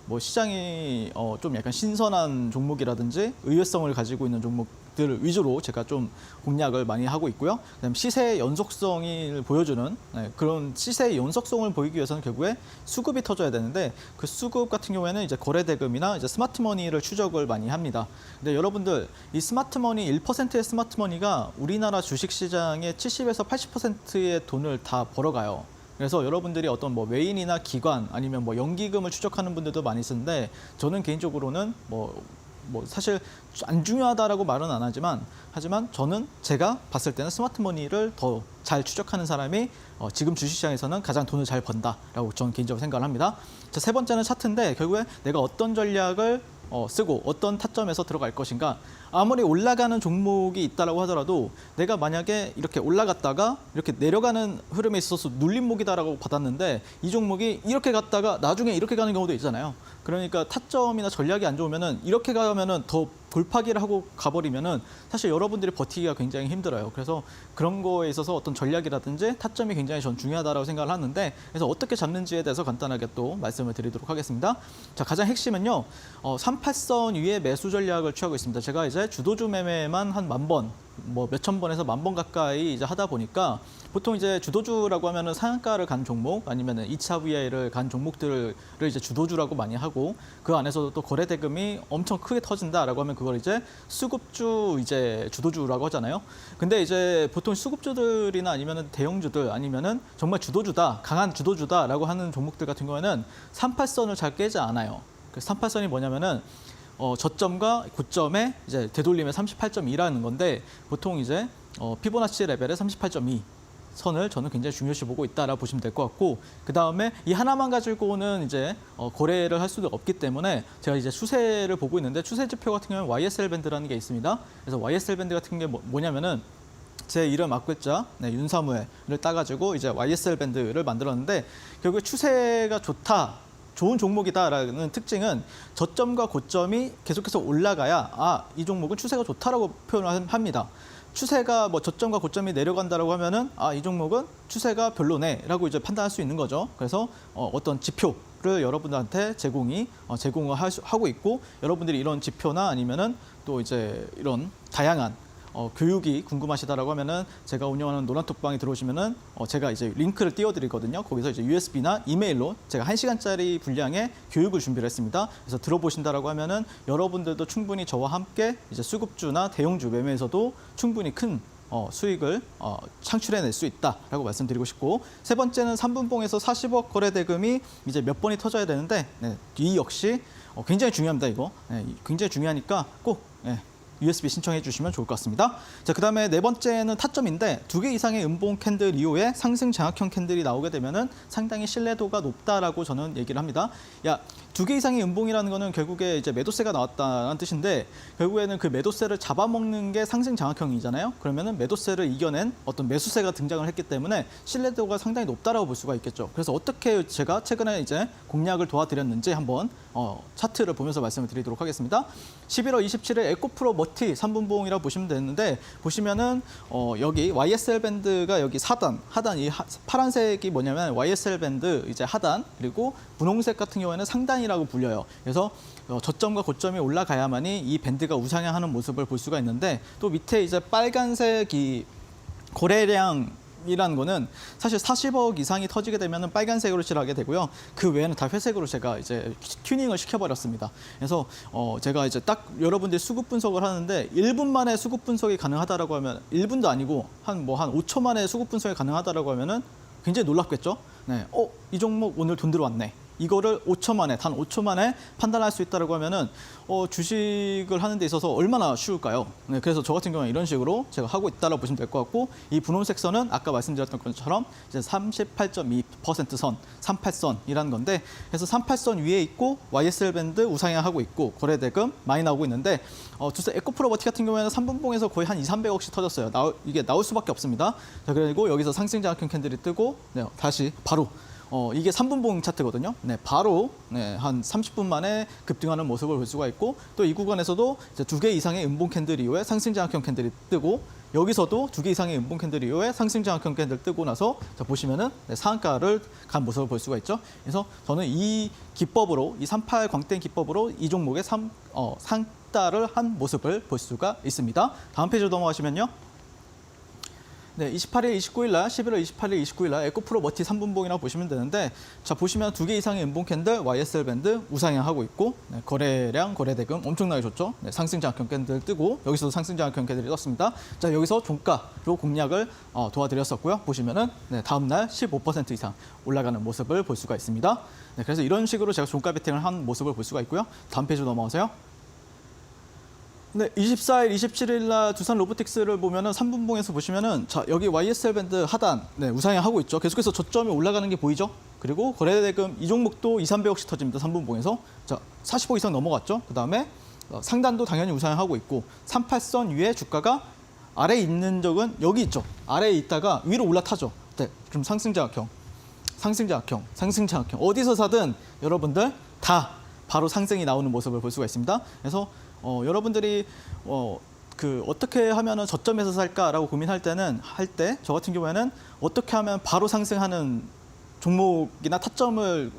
Speaker 2: 뭐 시장이 좀 약간 신선한 종목이라든지 의외성을 가지고 있는 종목들 위주로 제가 좀 공략을 많이 하고 있고요. 그다음에 시세의 연속성을 보여주는 그런 시세의 연속성을 보이기 위해서는 결국에 수급이 터져야 되는데, 그 수급 같은 경우에는 이제 거래대금이나 이제 스마트머니를 추적을 많이 합니다. 근데 여러분들 이 스마트머니 1%의 스마트머니가 우리나라 주식시장의 70에서 80%의 돈을 다 벌어가요. 그래서 여러분들이 어떤 뭐 외인이나 기관 아니면 뭐 연기금을 추적하는 분들도 많이 쓰는데, 저는 개인적으로는 뭐 사실 안 중요하다라고 말은 안 하지만 저는 제가 봤을 때는 스마트머니를 더 잘 추적하는 사람이 지금 주식시장에서는 가장 돈을 잘 번다라고 저는 개인적으로 생각을 합니다. 자, 3번째는 차트인데 결국에 내가 어떤 전략을 쓰고 어떤 타점에서 들어갈 것인가. 아무리 올라가는 종목이 있다라고 하더라도 내가 만약에 이렇게 올라갔다가 이렇게 내려가는 흐름에 있어서 눌림목이다라고 받았는데 이 종목이 이렇게 갔다가 나중에 이렇게 가는 경우도 있잖아요. 그러니까 타점이나 전략이 안 좋으면은 이렇게 가면은 더 돌파기를 하고 가버리면은 사실 여러분들이 버티기가 굉장히 힘들어요. 그래서 그런 거에 있어서 어떤 전략이라든지 타점이 굉장히 전 중요하다고 생각을 하는데, 그래서 어떻게 잡는지에 대해서 간단하게 또 말씀을 드리도록 하겠습니다. 자, 가장 핵심은요, 38선 위에 매수 전략을 취하고 있습니다. 제가 이제 주도주 매매만 한 10,000번 뭐 몇천 번에서 만 번 가까이 이제 하다 보니까 보통 이제 주도주라고 하면은 상한가를 간 종목 아니면은 2차 VI를 간 종목들을 이제 주도주라고 많이 하고 그 안에서도 또 거래 대금이 엄청 크게 터진다라고 하면 그걸 이제 수급주 이제 주도주라고 하잖아요. 근데 이제 보통 수급주들이나 아니면은 대형주들 아니면은 정말 주도주다, 강한 주도주다라고 하는 종목들 같은 경우에는 38선을 잘 깨지 않아요. 그 38선이 뭐냐면은 저점과 고점의 이제 되돌림의 38.2라는 건데 보통 이제 피보나치 레벨의 38.2 선을 저는 굉장히 중요시 보고 있다라고 보시면 될 것 같고 그 다음에 이 하나만 가지고는 이제 거래를 할 수도 없기 때문에 제가 이제 추세를 보고 있는데 추세 지표 같은 경우는 YSL 밴드라는 게 있습니다. 그래서 YSL 밴드 같은 게 뭐냐면은 제 이름 앞글자 윤사무엘을 따가지고 이제 YSL 밴드를 만들었는데 결국에 추세가 좋은 종목이다라는 특징은 저점과 고점이 계속해서 올라가야 이 종목은 추세가 좋다라고 표현을 합니다. 추세가 뭐 저점과 고점이 내려간다라고 하면은 이 종목은 추세가 별로네라고 이제 판단할 수 있는 거죠. 그래서 어떤 지표를 여러분들한테 제공을 하고 있고 여러분들이 이런 지표나 아니면은 또 이제 이런 다양한 교육이 궁금하시다라고 하면은 제가 운영하는 노란톡방에 들어오시면은 제가 이제 링크를 띄워드리거든요. 거기서 이제 USB나 이메일로 제가 1시간짜리 분량의 교육을 준비를 했습니다. 그래서 들어보신다라고 하면은 여러분들도 충분히 저와 함께 이제 수급주나 대형주 매매에서도 충분히 큰 수익을 창출해낼 수 있다라고 말씀드리고 싶고 세 번째는 3분봉에서 40억 거래 대금이 이제 몇 번이 터져야 되는데 이 역시 굉장히 중요합니다. 이거 굉장히 중요하니까 꼭 USB 신청해 주시면 좋을 것 같습니다. 자, 그다음에 네 번째는 타점인데 2개 이상의 음봉 캔들 이후에 상승 장악형 캔들이 나오게 되면은 상당히 신뢰도가 높다라고 저는 얘기를 합니다. 2개 이상의 음봉이라는 거는 결국에 이제 매도세가 나왔다는 뜻인데 결국에는 그 매도세를 잡아먹는 게 상승 장악형이잖아요. 그러면은 매도세를 이겨낸 어떤 매수세가 등장을 했기 때문에 신뢰도가 상당히 높다라고 볼 수가 있겠죠. 그래서 어떻게 제가 최근에 이제 공략을 도와드렸는지 한번 차트를 보면서 말씀을 드리도록 하겠습니다. 11월 27일 에코프로 머티 3분봉이라고 보시면 되는데 보시면은 여기 YSL 밴드가 여기 하단 이 파란색이 뭐냐면 YSL 밴드 이제 하단 그리고 분홍색 같은 경우에는 상단이라고 불려요. 그래서 저점과 고점이 올라가야만이 이 밴드가 우상향하는 모습을 볼 수가 있는데 또 밑에 이제 빨간색 이 거래량이라는 거는 사실 40억 이상이 터지게 되면 빨간색으로 칠하게 되고요. 그 외에는 다 회색으로 제가 이제 튜닝을 시켜버렸습니다. 그래서 제가 이제 딱 여러분들이 수급 분석을 하는데 1분 만에 수급 분석이 가능하다라고 하면 1분도 아니고 한 5초 만에 수급 분석이 가능하다라고 하면은 굉장히 놀랍겠죠. 이 종목 오늘 돈 들어왔네. 이거를 5초 만에, 단 5초 만에 판단할 수 있다고 하면은 주식을 하는 데 있어서 얼마나 쉬울까요? 그래서 저 같은 경우는 이런 식으로 제가 하고 있다고 보시면 될 것 같고 이 분홍색 선은 아까 말씀드렸던 것처럼 이제 38.2% 선, 38선이라는 건데 그래서 38선 위에 있고 YSL 밴드 우상향하고 있고 거래대금 많이 나오고 있는데 주세 에코프로버티 같은 경우에는 3분봉에서 거의 한 200~300억씩 터졌어요. 이게 나올 수밖에 없습니다. 자, 그리고 여기서 상승 장악형 캔들이 뜨고 다시 바로 이게 3분봉 차트거든요. 바로 한 30분 만에 급등하는 모습을 볼 수가 있고 또 이 구간에서도 이제 2개 이상의 음봉 캔들 이후에 상승 장악형 캔들이 뜨고 여기서도 2개 이상의 음봉 캔들 이후에 상승 장악형 캔들 뜨고 나서 보시면은 상한가를 간 모습을 볼 수가 있죠. 그래서 저는 이 기법으로 이 38 광땡 기법으로 이 종목의 상따를 한 모습을 볼 수가 있습니다. 다음 페이지로 넘어가시면요. 28일, 29일 날, 11월 28일, 29일 날 에코프로 머티 3분봉이라고 보시면 되는데 자, 보시면 2개 이상의 음봉 캔들 YSL 밴드 우상향하고 있고 거래량, 거래대금 엄청나게 좋죠. 상승 장악형 캔들 뜨고 여기서도 상승 장악형 캔들이 떴습니다. 자, 여기서 종가로 공략을 도와드렸었고요. 보시면은 다음 날 15% 이상 올라가는 모습을 볼 수가 있습니다. 그래서 이런 식으로 제가 종가 베팅을 한 모습을 볼 수가 있고요. 다음 페이지로 넘어가세요. 24일, 27일 날 두산 로보틱스를 보면은 3분봉에서 보시면은 자, 여기 YSL 밴드 하단 우상향하고 있죠. 계속해서 저점이 올라가는 게 보이죠. 그리고 거래대금 이 종목도 200~300억씩 터집니다. 3분봉에서. 자, 40억 이상 넘어갔죠. 그다음에 상단도 당연히 우상향하고 있고 38선 위에 주가가 아래에 있는 적은 여기 있죠. 아래에 있다가 위로 올라타죠. 그럼 상승 장악형. 어디서 사든 여러분들 다 바로 상승이 나오는 모습을 볼 수가 있습니다. 그래서 여러분들이 어떻게 하면은 저점에서 살까라고 고민할 때는 저 같은 경우에는 어떻게 하면 바로 상승하는 종목이나 타점을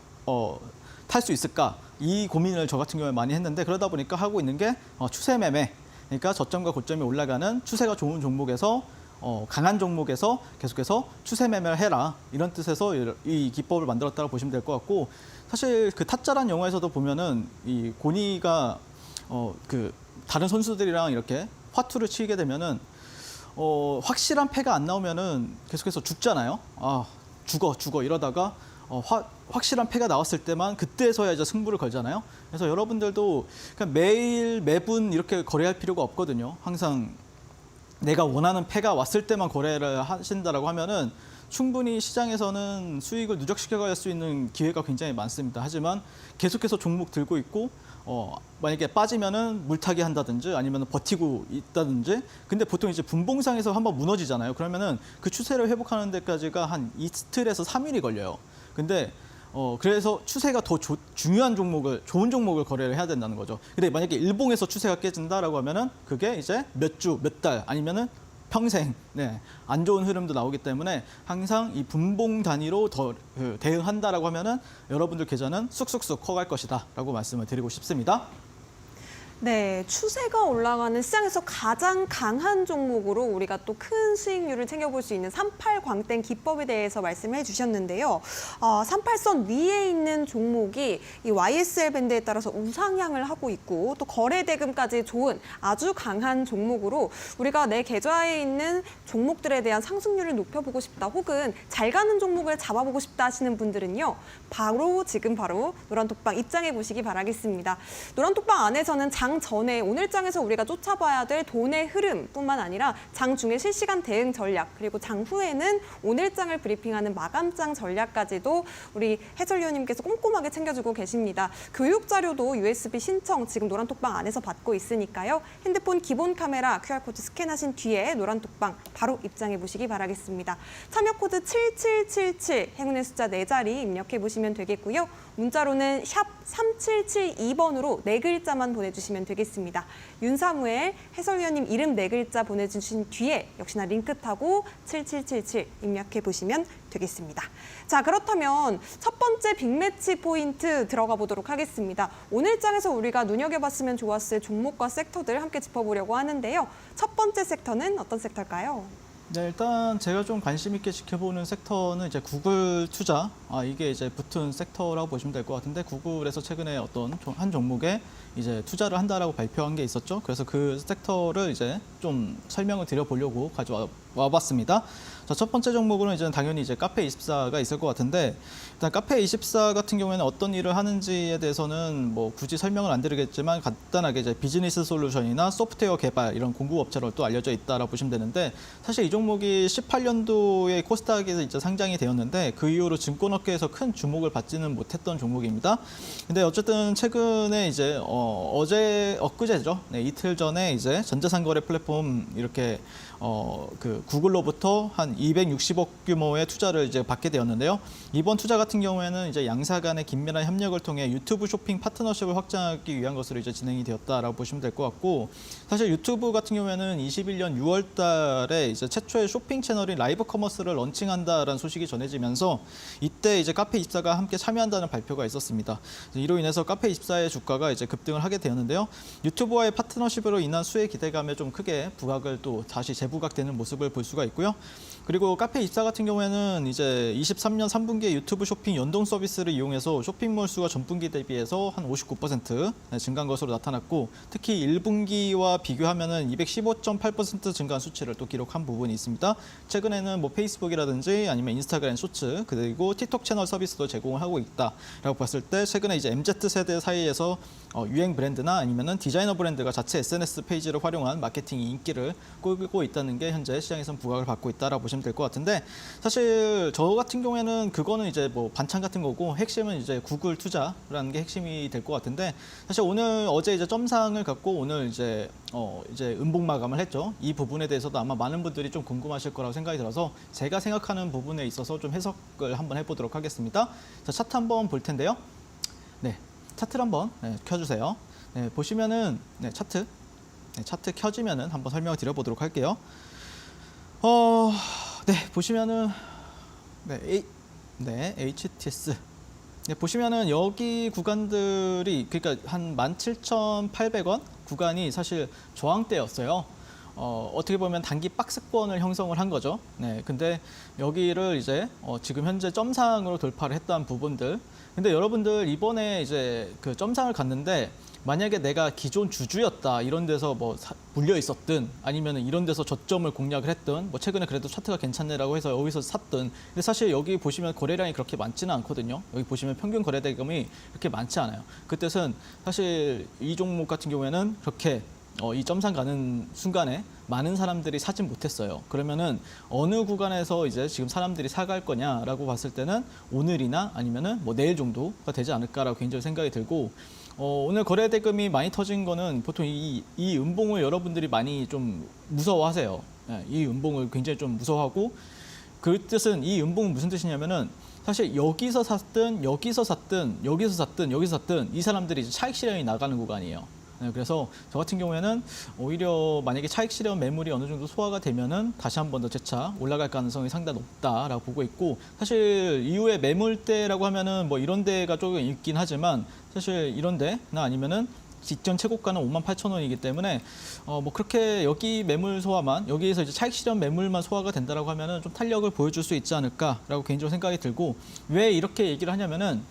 Speaker 2: 탈 수 있을까 이 고민을 저 같은 경우에 많이 했는데 그러다 보니까 하고 있는 게 추세 매매 그러니까 저점과 고점이 올라가는 추세가 좋은 종목에서 강한 종목에서 계속해서 추세 매매를 해라 이런 뜻에서 이 기법을 만들었다고 보시면 될 것 같고 사실 그 타짜란 영화에서도 보면은 이 고니가 그 다른 선수들이랑 이렇게 화투를 치게 되면은 확실한 패가 안 나오면은 계속해서 죽잖아요. 아 죽어 이러다가 확실한 패가 나왔을 때만 그때서야 이제 승부를 걸잖아요. 그래서 여러분들도 그냥 매일 매분 이렇게 거래할 필요가 없거든요. 항상 내가 원하는 패가 왔을 때만 거래를 하신다라고 하면은 충분히 시장에서는 수익을 누적시켜갈 수 있는 기회가 굉장히 많습니다. 하지만 계속해서 종목 들고 있고 만약에 빠지면은 물타기 한다든지 아니면 버티고 있다든지 근데 보통 이제 분봉상에서 한번 무너지잖아요. 그러면은 그 추세를 회복하는 데까지가 한 이틀에서 3일이 걸려요. 근데 그래서 추세가 더 중요한 종목을 좋은 종목을 거래를 해야 된다는 거죠. 근데 만약에 일봉에서 추세가 깨진다라고 하면은 그게 이제 몇 주, 몇 달 아니면은 평생 안 좋은 흐름도 나오기 때문에 항상 이 분봉 단위로 더 대응한다라고 하면은 여러분들 계좌는 쑥쑥쑥 커갈 것이다라고 말씀을 드리고 싶습니다.
Speaker 1: 네, 추세가 올라가는 시장에서 가장 강한 종목으로 우리가 또 큰 수익률을 챙겨볼 수 있는 38광땡 기법에 대해서 말씀해 주셨는데요. 38선 위에 있는 종목이 이 YSL 밴드에 따라서 우상향을 하고 있고 또 거래 대금까지 좋은 아주 강한 종목으로 우리가 내 계좌에 있는 종목들에 대한 상승률을 높여보고 싶다 혹은 잘 가는 종목을 잡아보고 싶다 하시는 분들은요. 지금 바로 노란톡방 입장해 보시기 바라겠습니다. 노란톡방 안에서는 장 전에 오늘 장에서 우리가 쫓아봐야 될 돈의 흐름뿐만 아니라 장 중에 실시간 대응 전략 그리고 장 후에는 오늘 장을 브리핑하는 마감장 전략까지도 우리 해설위원님께서 꼼꼼하게 챙겨주고 계십니다. 교육 자료도 USB 신청 지금 노란톡방 안에서 받고 있으니까요. 핸드폰 기본 카메라 QR코드 스캔하신 뒤에 노란톡방 바로 입장해 보시기 바라겠습니다. 참여 코드 7777 행운의 숫자 4자리 입력해 보시면 되겠고요. 문자로는 샵 3772번으로 4글자만 보내주시면 되겠습니다. 윤사무엘 해설위원님 이름 4글자 보내주신 뒤에 역시나 링크 타고 7777 입력해 보시면 되겠습니다. 자, 그렇다면 첫 번째 빅매치 포인트 들어가 보도록 하겠습니다. 오늘 장에서 우리가 눈여겨봤으면 좋았을 종목과 섹터들 함께 짚어보려고 하는데요. 첫 번째 섹터는 어떤 섹터일까요?
Speaker 2: 네, 일단 제가 좀 관심 있게 지켜보는 섹터는 이제 구글 투자. 이게 이제 붙은 섹터라고 보시면 될 것 같은데 구글에서 최근에 어떤 한 종목에 이제 투자를 한다라고 발표한 게 있었죠. 그래서 그 섹터를 이제 좀 설명을 드려보려고 가져와 봤습니다. 자, 첫 번째 종목으로는 이제 당연히 이제 카페24가 있을 것 같은데 일단 카페24 같은 경우에는 어떤 일을 하는지에 대해서는 뭐 굳이 설명을 안 드리겠지만 간단하게 이제 비즈니스 솔루션이나 소프트웨어 개발 이런 공급업체로 또 알려져 있다라고 보시면 되는데 사실 이 종목이 18년도에 코스닥에서 이제 상장이 되었는데 그 이후로 증권업계에서 큰 주목을 받지는 못했던 종목입니다. 근데 어쨌든 최근에 이제 엊그제죠. 네, 이틀 전에 이제 전자상거래 플랫폼 이렇게 그 구글로부터 한 260억 규모의 투자를 이제 받게 되었는데요. 이번 투자 같은 경우에는 이제 양사 간의 긴밀한 협력을 통해 유튜브 쇼핑 파트너십을 확장하기 위한 것으로 이제 진행이 되었다라고 보시면 될 것 같고 사실 유튜브 같은 경우에는 21년 6월 달에 이제 최초의 쇼핑 채널인 라이브 커머스를 런칭한다라는 소식이 전해지면서 이때 이제 카페24가 함께 참여한다는 발표가 있었습니다. 이로 인해서 카페24의 주가가 이제 급등을 하게 되었는데요. 유튜브와의 파트너십으로 인한 수혜 기대감에 좀 크게 부각을 또 다시 재부각되는 모습을 볼 수가 있고요. 그리고 카페24 같은 경우에는 이제 23년 3분기에 유튜브 쇼핑 연동 서비스를 이용해서 쇼핑몰 수가 전분기 대비해서 한 59% 증가한 것으로 나타났고 특히 1분기와 비교하면은 215.8% 증가한 수치를 또 기록한 부분이 있습니다. 최근에는 뭐 페이스북이라든지 아니면 인스타그램 쇼츠 그리고 틱톡 채널 서비스도 제공을 하고 있다라고 봤을 때 최근에 이제 MZ 세대 사이에서 유행 브랜드나 아니면은 디자이너 브랜드가 자체 SNS 페이지를 활용한 마케팅이 인기를 끌고 있다는 게 현재 시장에서는 부각을 받고 있다라고 보시면 될 것 같은데 사실 저 같은 경우에는 그거는 이제 뭐 반찬 같은 거고 핵심은 이제 구글 투자라는 게 핵심이 될 것 같은데 사실 어제 이제 점상을 갖고 오늘 이제 음봉 마감을 했죠. 이 부분에 대해서도 아마 많은 분들이 좀 궁금하실 거라고 생각이 들어서 제가 생각하는 부분에 있어서 좀 해석을 한번 해보도록 하겠습니다. 자, 차트 한번 볼 텐데요. 네, 차트를 한번 켜주세요. 네, 보시면은 차트 켜지면은 한번 설명을 드려보도록 할게요. 네, 보시면은 HTS 네, 보시면은 여기 구간들이 그러니까 한 17,800원 구간이 사실 저항대였어요. 어떻게 보면 단기 박스권을 형성을 한 거죠. 네, 근데 여기를 이제 지금 현재 점상으로 돌파를 했던 부분들. 근데 여러분들 이번에 이제 그 점상을 갔는데 만약에 내가 기존 주주였다 이런 데서 뭐 물려 있었든 아니면 이런 데서 저점을 공략을 했든 뭐 최근에 그래도 차트가 괜찮네라고 해서 여기서 샀든 근데 사실 여기 보시면 거래량이 그렇게 많지는 않거든요. 여기 보시면 평균 거래 대금이 그렇게 많지 않아요. 그 뜻은 사실 이 종목 같은 경우에는 그렇게 이 점상 가는 순간에 많은 사람들이 사진 못했어요. 그러면은 어느 구간에서 이제 지금 사람들이 사갈 거냐라고 봤을 때는 오늘이나 아니면은 뭐 내일 정도가 되지 않을까라고 개인적으로 생각이 들고 오늘 거래 대금이 많이 터진 거는 보통 이 음봉을 여러분들이 많이 좀 무서워하세요. 예, 이 음봉을 굉장히 좀 무서워하고 그 뜻은 이 음봉은 무슨 뜻이냐면은 사실 여기서 샀든 여기서 샀든 여기서 샀든 여기서 샀든 이 사람들이 이제 차익 실현이 나가는 구간이에요. 네, 그래서 저 같은 경우에는 오히려 만약에 차익 실현 매물이 어느 정도 소화가 되면은 다시 한 번 더 재차 올라갈 가능성이 상당히 높다라고 보고 있고 사실 이후에 매물대라고 하면은 뭐 이런 데가 조금 있긴 하지만 사실 이런 데나 아니면은 직전 최고가는 58,000원이기 때문에 뭐 그렇게 여기 매물 소화만 여기에서 이제 차익 실현 매물만 소화가 된다라고 하면은 좀 탄력을 보여줄 수 있지 않을까라고 개인적으로 생각이 들고 왜 이렇게 얘기를 하냐면은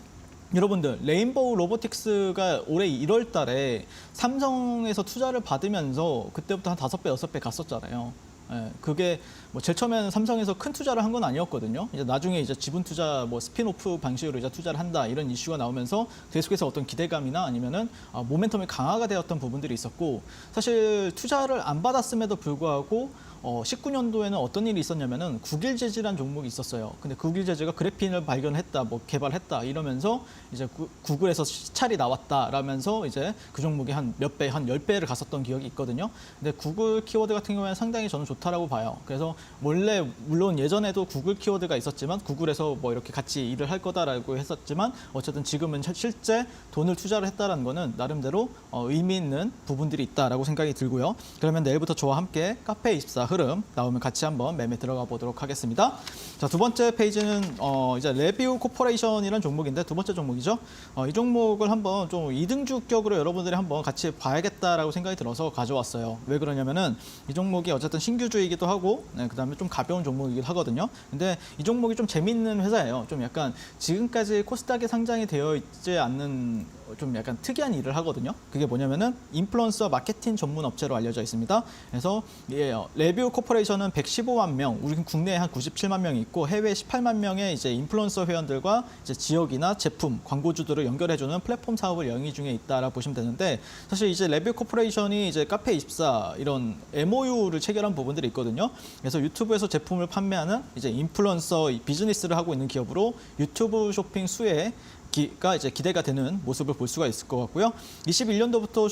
Speaker 2: 여러분들 레인보우 로보틱스가 올해 1월 달에 삼성에서 투자를 받으면서 그때부터 한 5배, 6배 갔었잖아요. 예, 그게 뭐 제일 처음에는 삼성에서 큰 투자를 한 건 아니었거든요. 이제 나중에 이제 지분 투자 뭐 스핀오프 방식으로 이제 투자를 한다 이런 이슈가 나오면서 계속해서 어떤 기대감이나 아니면은 모멘텀이 강화가 되었던 부분들이 있었고 사실 투자를 안 받았음에도 불구하고 19년도에는 어떤 일이 있었냐면은 국일제지라는 종목이 있었어요. 근데 국일제지가 그래핀을 발견했다, 뭐 개발했다 이러면서 이제 구글에서 시찰이 나왔다라면서 이제 그 종목이 한 몇 배, 한 10배를 갔었던 기억이 있거든요. 근데 구글 키워드 같은 경우에는 상당히 저는 좋다라고 봐요. 그래서 원래 물론 예전에도 구글 키워드가 있었지만 구글에서 뭐 이렇게 같이 일을 할 거다라고 했었지만 어쨌든 지금은 실제 돈을 투자를 했다라는 거는 나름대로 의미 있는 부분들이 있다라고 생각이 들고요. 그러면 내일부터 저와 함께 카페24 흐름 나오면 같이 한번 매매 들어가 보도록 하겠습니다. 자, 두 번째 페이지는 이제 레뷰 코퍼레이션이라는 종목인데 두 번째 종목이죠. 이 종목을 한번 좀 2등주격으로 여러분들이 한번 같이 봐야겠다라고 생각이 들어서 가져왔어요. 왜 그러냐면은 이 종목이 어쨌든 신규주이기도 하고 네, 그다음에 좀 가벼운 종목이기도 하거든요. 근데 이 종목이 좀 재밌는 회사예요. 좀 약간 지금까지 코스닥에 상장이 되어 있지 않는 좀 약간 특이한 일을 하거든요. 그게 뭐냐면은 인플루언서 마케팅 전문 업체로 알려져 있습니다. 그래서 레뷰 코퍼레이션은 115만 명, 우리 국내에 한 97만 명이 있고 해외 18만 명의 이제 인플루언서 회원들과 이제 지역이나 제품, 광고주들을 연결해주는 플랫폼 사업을 영위 중에 있다라고 보시면 되는데 사실 이제 레뷰 코퍼레이션이 이제 카페24 이런 MOU를 체결한 부분들이 있거든요. 그래서 유튜브에서 제품을 판매하는 이제 인플루언서 비즈니스를 하고 있는 기업으로 유튜브 쇼핑 수혜 가 이제 기대가 되는 모습을 볼 수가 있을 것 같고요. 21년도부터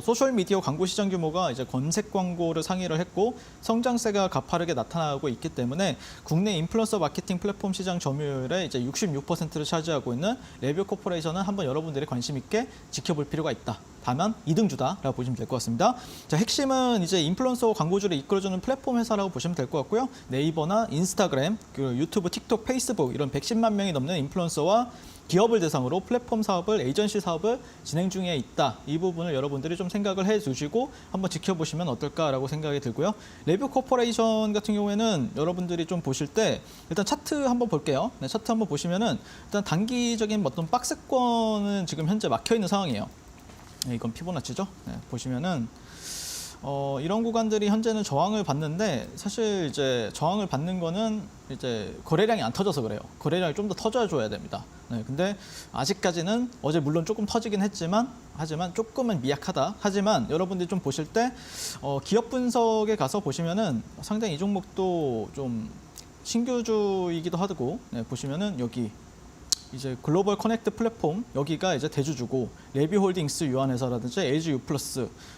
Speaker 2: 소셜 미디어 광고 시장 규모가 이제 검색 광고를 상위를 했고 성장세가 가파르게 나타나고 있기 때문에 국내 인플루언서 마케팅 플랫폼 시장 점유율의 이제 66%를 차지하고 있는 레뷰 코퍼레이션은 한번 여러분들이 관심 있게 지켜볼 필요가 있다. 다만 2등주다라고 보시면 될 것 같습니다. 자, 핵심은 이제 인플루언서 광고주를 이끌어주는 플랫폼 회사라고 보시면 될 것 같고요. 네이버나 인스타그램, 그리고 유튜브, 틱톡, 페이스북 이런 110만 명이 넘는 인플루언서와 기업을 대상으로 플랫폼 사업을, 에이전시 사업을 진행 중에 있다. 이 부분을 여러분들이 좀 생각을 해주시고 한번 지켜보시면 어떨까라고 생각이 들고요. 레뷰 코퍼레이션 같은 경우에는 여러분들이 좀 보실 때 일단 차트 한번 볼게요. 네, 차트 한번 보시면은 일단 단기적인 어떤 박스권은 지금 현재 막혀 있는 상황이에요. 네, 이건 피보나치죠. 네, 보시면은 이런 구간들이 현재는 저항을 받는데 사실 이제 저항을 받는 거는 이제 거래량이 안 터져서 그래요. 거래량이 좀 더 터져줘야 됩니다. 네, 근데 아직까지는 어제 물론 조금 터지긴 하지만 조금은 미약하다. 하지만 여러분들이 좀 보실 때 기업 분석에 가서 보시면은 상당히 이 종목도 좀 신규주이기도 하고 네, 보시면은 여기 이제 글로벌 커넥트 플랫폼 여기가 이제 대주주고 레비홀딩스 유한회사라든지 LG U+,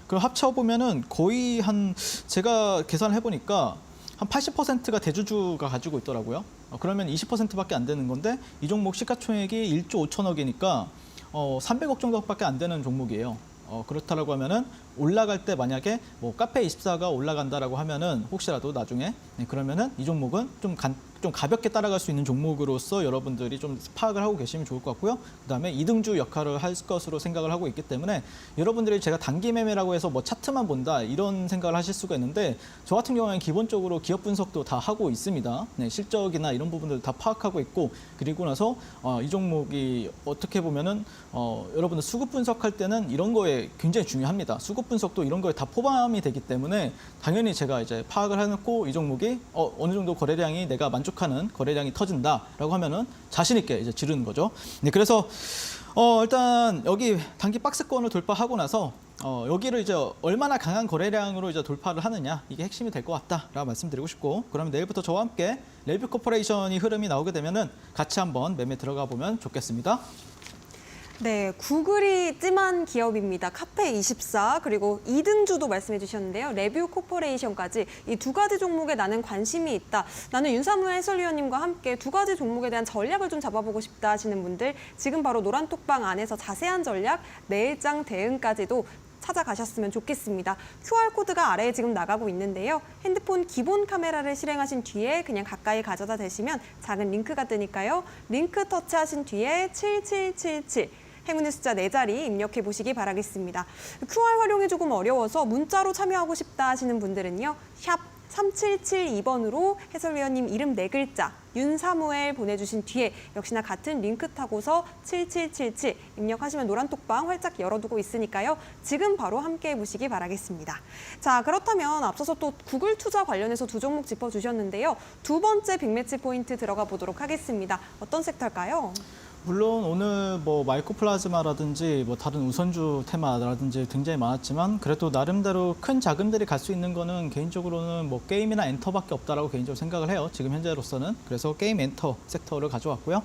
Speaker 2: 그 합쳐 보면은 거의 한 제가 계산을 해보니까 한 80%가 대주주가 가지고 있더라고요. 그러면 20%밖에 안 되는 건데 이 종목 시가총액이 1조 5천억이니까 300억 정도밖에 안 되는 종목이에요. 그렇다라고 하면은 올라갈 때 만약에 뭐 카페24가 올라간다라고 하면은 혹시라도 나중에 그러면은 이 종목은 좀 가볍게 따라갈 수 있는 종목으로서 여러분들이 좀 파악을 하고 계시면 좋을 것 같고요. 그다음에 이등주 역할을 할 것으로 생각을 하고 있기 때문에 여러분들이 제가 단기 매매라고 해서 뭐 차트만 본다 이런 생각을 하실 수가 있는데 저 같은 경우에는 기본적으로 기업 분석도 다 하고 있습니다. 네, 실적이나 이런 부분들 다 파악하고 있고 그리고 나서 이 종목이 어떻게 보면은 여러분들 수급 분석할 때는 이런 거에 굉장히 중요합니다. 수급 분석도 이런 거에 다 포함이 되기 때문에 당연히 제가 이제 파악을 해놓고 이 종목이 어느 정도 거래량이 내가 만족하는 거래량이 터진다라고 하면은 자신 있게 이제 지르는 거죠. 네, 그래서 일단 여기 단기 박스권을 돌파하고 나서 여기를 이제 얼마나 강한 거래량으로 이제 돌파를 하느냐 이게 핵심이 될 것 같다라고 말씀드리고 싶고 그러면 내일부터 저와 함께 렐뷰 코퍼레이션이 흐름이 나오게 되면은 같이 한번 매매 들어가 보면 좋겠습니다.
Speaker 1: 네, 구글이 찜한 기업입니다. 카페24 그리고 이등주도 말씀해 주셨는데요. 레뷰 코퍼레이션까지 이 두 가지 종목에 나는 관심이 있다. 나는 윤사무엘 해설위원님과 함께 두 가지 종목에 대한 전략을 좀 잡아보고 싶다 하시는 분들 지금 바로 노란톡방 안에서 자세한 전략, 내일장 대응까지도 찾아가셨으면 좋겠습니다. QR코드가 아래에 지금 나가고 있는데요. 핸드폰 기본 카메라를 실행하신 뒤에 그냥 가까이 가져다 대시면 작은 링크가 뜨니까요. 링크 터치하신 뒤에 7777 행운의 숫자 4자리 입력해 보시기 바라겠습니다. QR 활용이 조금 어려워서 문자로 참여하고 싶다 하시는 분들은요. 샵 3772번으로 해설위원님 이름 4글자 윤사무엘 보내주신 뒤에 역시나 같은 링크 타고서 7777 입력하시면 노란톡방 활짝 열어두고 있으니까요. 지금 바로 함께해 보시기 바라겠습니다. 자, 그렇다면 앞서서 또 구글 투자 관련해서 두 종목 짚어주셨는데요. 두 번째 빅매치 포인트 들어가 보도록 하겠습니다. 어떤 섹터일까요?
Speaker 2: 물론 오늘 뭐 마이크로플라즈마라든지 뭐 다른 우선주 테마라든지 굉장히 많았지만 그래도 나름대로 큰 자금들이 갈 수 있는 거는 개인적으로는 뭐 게임이나 엔터밖에 없다라고 개인적으로 생각을 해요. 지금 현재로서는. 그래서 게임 엔터 섹터를 가져왔고요.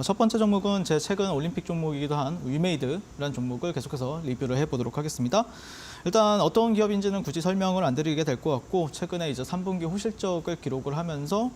Speaker 2: 첫 번째 종목은 제 최근 올림픽 종목이기도 한 위메이드라는 종목을 계속해서 리뷰를 해보도록 하겠습니다. 일단 어떤 기업인지는 굳이 설명을 안 드리게 될 것 같고 최근에 이제 3분기 호실적을 기록을 하면서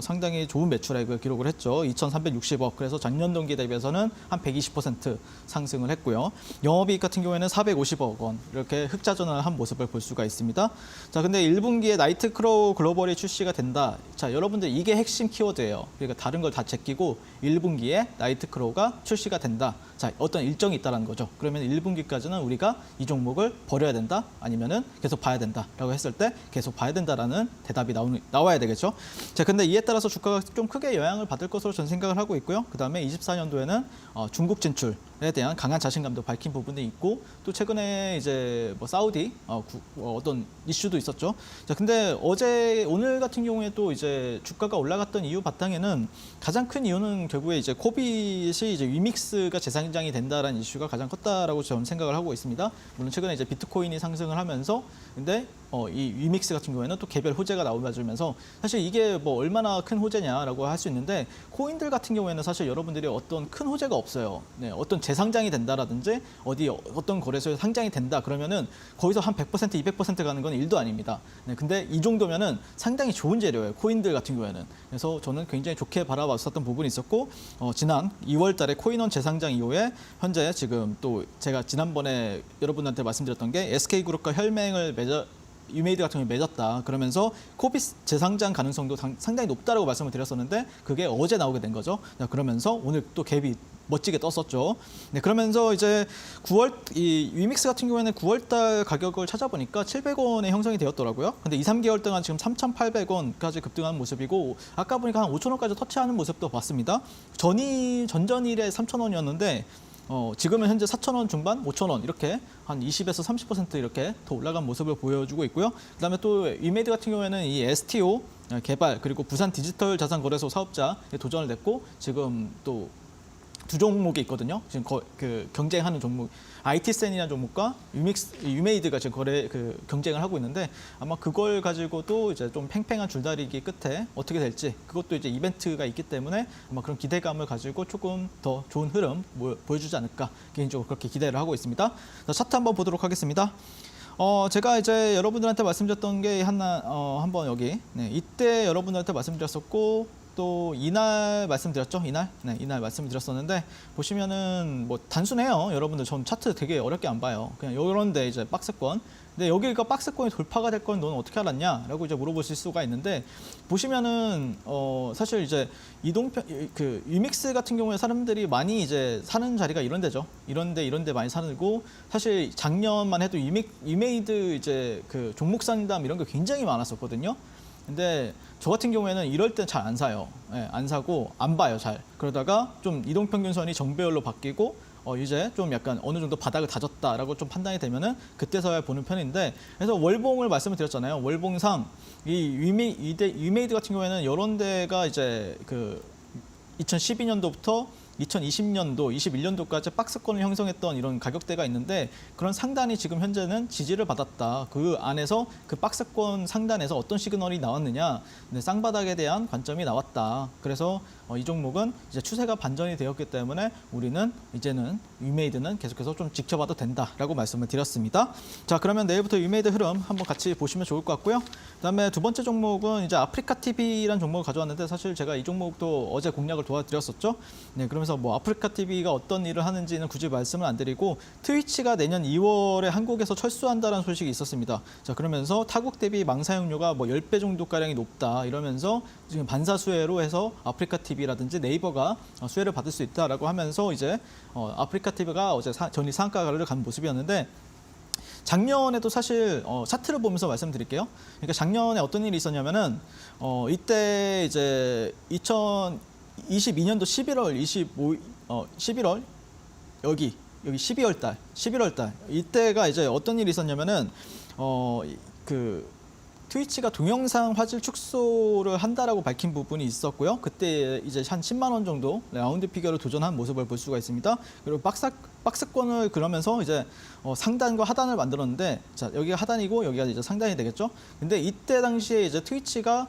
Speaker 2: 상당히 좋은 매출액을 기록을 했죠. 2,360억. 그래서 작년 동기 대비해서는 한 120% 상승을 했고요. 영업이익 같은 경우에는 450억 원 이렇게 흑자전환을 한 모습을 볼 수가 있습니다. 자, 근데 1분기에 나이트크로우 글로벌이 출시가 된다. 자, 여러분들 이게 핵심 키워드예요. 그러니까 다른 걸 다 제끼고 1분기에 나이트크로우가 출시가 된다. 자, 어떤 일정이 있다는 거죠. 그러면 1분기까지는 우리가 이 종목을 버려야 된다, 아니면은 계속 봐야 된다라고 했을 때 계속 봐야 된다라는 대답이 나와야 되겠죠. 자, 근데 이에 따라서 주가가 좀 크게 영향을 받을 것으로 저는 생각을 하고 있고요. 그다음에 24년도에는 중국 진출에 대한 강한 자신감도 밝힌 부분이 있고 또 최근에 이제 뭐 사우디 어떤 이슈도 있었죠. 자, 근데 오늘 같은 경우에 또 이제 주가가 올라갔던 이유 바탕에는 가장 큰 이유는 결국에 이제 코빗이 이제 위믹스가 재상장이 된다라는 이슈가 가장 컸다라고 저는 생각을 하고 있습니다. 물론 최근에 이제 비트코인이 상승을 하면서 근데 이 위믹스 같은 경우에는 또 개별 호재가 나오면서 사실 이게 뭐 얼마나 큰 호재냐라고 할 수 있는데 코인들 같은 경우에는 사실 여러분들이 어떤 큰 호재가 없어요. 네, 어떤 재상장이 된다라든지 어떤 거래소에 상장이 된다 그러면은 거기서 한 100%, 200% 가는 건 일도 아닙니다. 네, 근데 이 정도면은 상당히 좋은 재료예요. 코인들 같은 경우에는. 그래서 저는 굉장히 좋게 바라봤었던 부분이 있었고 지난 2월 달에 코인원 재상장 이후에 현재 지금 또 제가 지난번에 여러분한테 말씀드렸던 게 SK그룹과 혈맹을 유메이드 같은 경우에 맺었다. 그러면서 코빗 재상장 가능성도 상당히 높다라고 말씀을 드렸었는데 그게 어제 나오게 된 거죠. 그러면서 오늘 또 갭이 멋지게 떴었죠. 네, 그러면서 이제 이 위믹스 같은 경우에는 9월달 가격을 찾아보니까 700원에 형성이 되었더라고요. 근데 2, 3개월 동안 지금 3,800원까지 급등한 모습이고 아까 보니까 한 5,000원까지 터치하는 모습도 봤습니다. 전전일에 3,000원이었는데 지금은 현재 4,000원 중반, 5,000원 이렇게 한 20에서 30% 이렇게 더 올라간 모습을 보여주고 있고요. 그다음에 또 위메이드 같은 경우에는 이 STO 개발 그리고 부산 디지털 자산 거래소 사업자에 도전을 냈고 지금 또 두 종목이 있거든요. 지금 경쟁하는 종목, IT센이라는 종목과 유메이드가 지금 경쟁을 하고 있는데 아마 그걸 가지고도 이제 좀 팽팽한 줄다리기 끝에 어떻게 될지 그것도 이제 이벤트가 있기 때문에 아마 그런 기대감을 가지고 조금 더 좋은 흐름 보여주지 않을까 개인적으로 그렇게 기대를 하고 있습니다. 자, 차트 한번 보도록 하겠습니다. 제가 이제 여러분들한테 말씀드렸던 게 한번 여기 이때 여러분들한테 말씀드렸었고 종목도 이날 말씀드렸죠? 이날? 네, 이날 말씀드렸었는데 보시면은 뭐 단순해요. 여러분들 전 차트 되게 어렵게 안 봐요. 그냥 이런데 이제 박스권. 근데 여기가 박스권이 돌파가 될 건 너는 어떻게 알았냐?라고 이제 물어보실 수가 있는데 보시면은 사실 이제 이동평 그 위믹스 같은 경우에 사람들이 많이 이제 사는 자리가 이런 데죠. 이런데 많이 사고 사실 작년만 해도 위메이드 이제 그 종목 상담 이런 게 굉장히 많았었거든요. 근데 저 같은 경우에는 이럴 때 잘 안 사요. 네, 안 사고 안 봐요, 잘. 그러다가 좀 이동평균선이 정배열로 바뀌고 이제 좀 약간 어느 정도 바닥을 다졌다라고 좀 판단이 되면은 그때서야 보는 편인데 그래서 월봉을 말씀을 드렸잖아요. 월봉상 이 위메이드 같은 경우에는 이런 데가 이제 그 2012년도부터 2020년도, 21년도까지 박스권을 형성했던 이런 가격대가 있는데 그런 상단이 지금 현재는 지지를 받았다. 그 안에서 그 박스권 상단에서 어떤 시그널이 나왔느냐, 네, 쌍바닥에 대한 관점이 나왔다. 그래서 이 종목은 이제 추세가 반전이 되었기 때문에 우리는 이제는 위메이드는 계속해서 좀 지켜봐도 된다라고 말씀을 드렸습니다. 자, 그러면 내일부터 위메이드 흐름 한번 같이 보시면 좋을 것 같고요. 그다음에 두 번째 종목은 이제 아프리카 TV라는 종목을 가져왔는데 사실 제가 이 종목도 어제 공략을 도와드렸었죠. 네, 그러면서 뭐 아프리카 TV가 어떤 일을 하는지는 굳이 말씀을 안 드리고 트위치가 내년 2월에 한국에서 철수한다는 소식이 있었습니다. 자, 그러면서 타국 대비 망 사용료가 뭐 10배 정도가량이 높다 이러면서 지금 반사 수혜로 해서 아프리카 TV라든지 네이버가 수혜를 받을 수 있다라고 하면서 이제 아프리카 TV가 어제 전일 상한가를 간 모습이었는데 작년에도 사실 차트를 보면서 말씀드릴게요. 그러니까 작년에 어떤 일이 있었냐면은 이때 이제 2022년도 11월 여기 11월 달 이때가 이제 어떤 일이 있었냐면은 그 트위치가 동영상 화질 축소를 한다라고 밝힌 부분이 있었고요. 그때 이제 한 10만 원 정도 라운드 피겨를 도전한 모습을 볼 수가 있습니다. 그리고 박스권을 그러면서 이제 상단과 하단을 만들었는데 자, 여기가 하단이고 여기가 이제 상단이 되겠죠. 근데 이때 당시에 이제 트위치가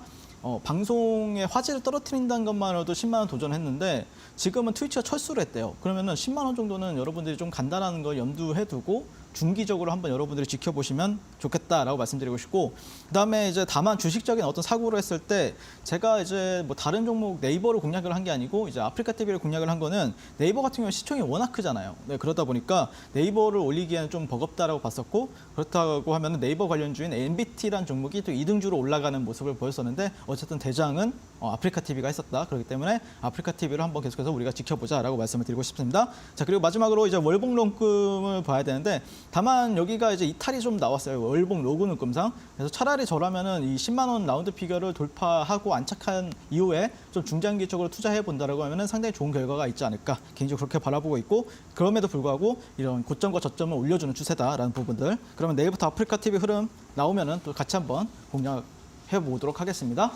Speaker 2: 방송의 화질을 떨어뜨린다는 것만으로도 10만 원 도전했는데 지금은 트위치가 철수를 했대요. 그러면은 10만 원 정도는 여러분들이 좀 간다라는 걸 염두해 두고 중기적으로 한번 여러분들이 지켜보시면 좋겠다라고 말씀드리고 싶고 그다음에 이제 다만 주식적인 어떤 사고를 했을 때 제가 이제 뭐 다른 종목 네이버를 공략을 한 게 아니고 이제 아프리카 TV를 공략을 한 거는 네이버 같은 경우는 시총이 워낙 크잖아요. 네, 그러다 보니까 네이버를 올리기에는 좀 버겁다라고 봤었고 그렇다고 하면 네이버 관련주인 NBT라는 종목이 또 2등주로 올라가는 모습을 보였었는데 어쨌든 대장은 아프리카 TV가 했었다. 그렇기 때문에 아프리카 TV를 한번 계속해서 우리가 지켜보자라고 말씀을 드리고 싶습니다. 자, 그리고 마지막으로 이제 월봉 롱금을 봐야 되는데 다만 여기가 이제 이탈이 좀 나왔어요. 월봉 로그 느낌상. 그래서 차라리 저라면은 이 10만 원 라운드 피겨를 돌파하고 안착한 이후에 좀 중장기적으로 투자해 본다라고 하면은 상당히 좋은 결과가 있지 않을까. 개인적으로 그렇게 바라보고 있고 그럼에도 불구하고 이런 고점과 저점을 올려주는 추세다라는 부분들. 그러면 내일부터 아프리카 TV 흐름 나오면은 또 같이 한번 공략해 보도록 하겠습니다.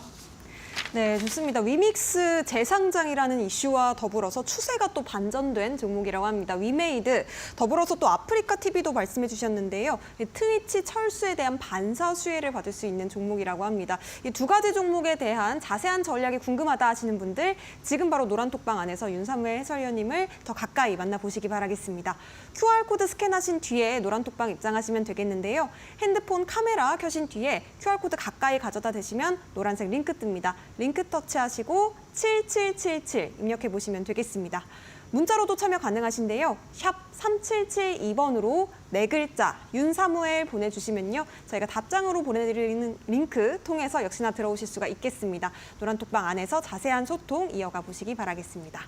Speaker 1: 네, 좋습니다. 위믹스 재상장이라는 이슈와 더불어서 추세가 또 반전된 종목이라고 합니다. 위메이드, 더불어서 또 아프리카 TV도 말씀해 주셨는데요. 트위치 철수에 대한 반사 수혜를 받을 수 있는 종목이라고 합니다. 이 두 가지 종목에 대한 자세한 전략이 궁금하다 하시는 분들 지금 바로 노란톡방 안에서 윤사무엘 해설위원님을 더 가까이 만나보시기 바라겠습니다. QR코드 스캔하신 뒤에 노란톡방 입장하시면 되겠는데요. 핸드폰 카메라 켜신 뒤에 QR코드 가까이 가져다 대시면 노란색 링크 뜹니다. 링크 터치하시고 7777 입력해 보시면 되겠습니다. 문자로도 참여 가능하신데요. 샵 3772번으로 네 글자 윤사무엘 보내주시면요. 저희가 답장으로 보내드리는 링크 통해서 역시나 들어오실 수가 있겠습니다. 노란톡방 안에서 자세한 소통 이어가 보시기 바라겠습니다.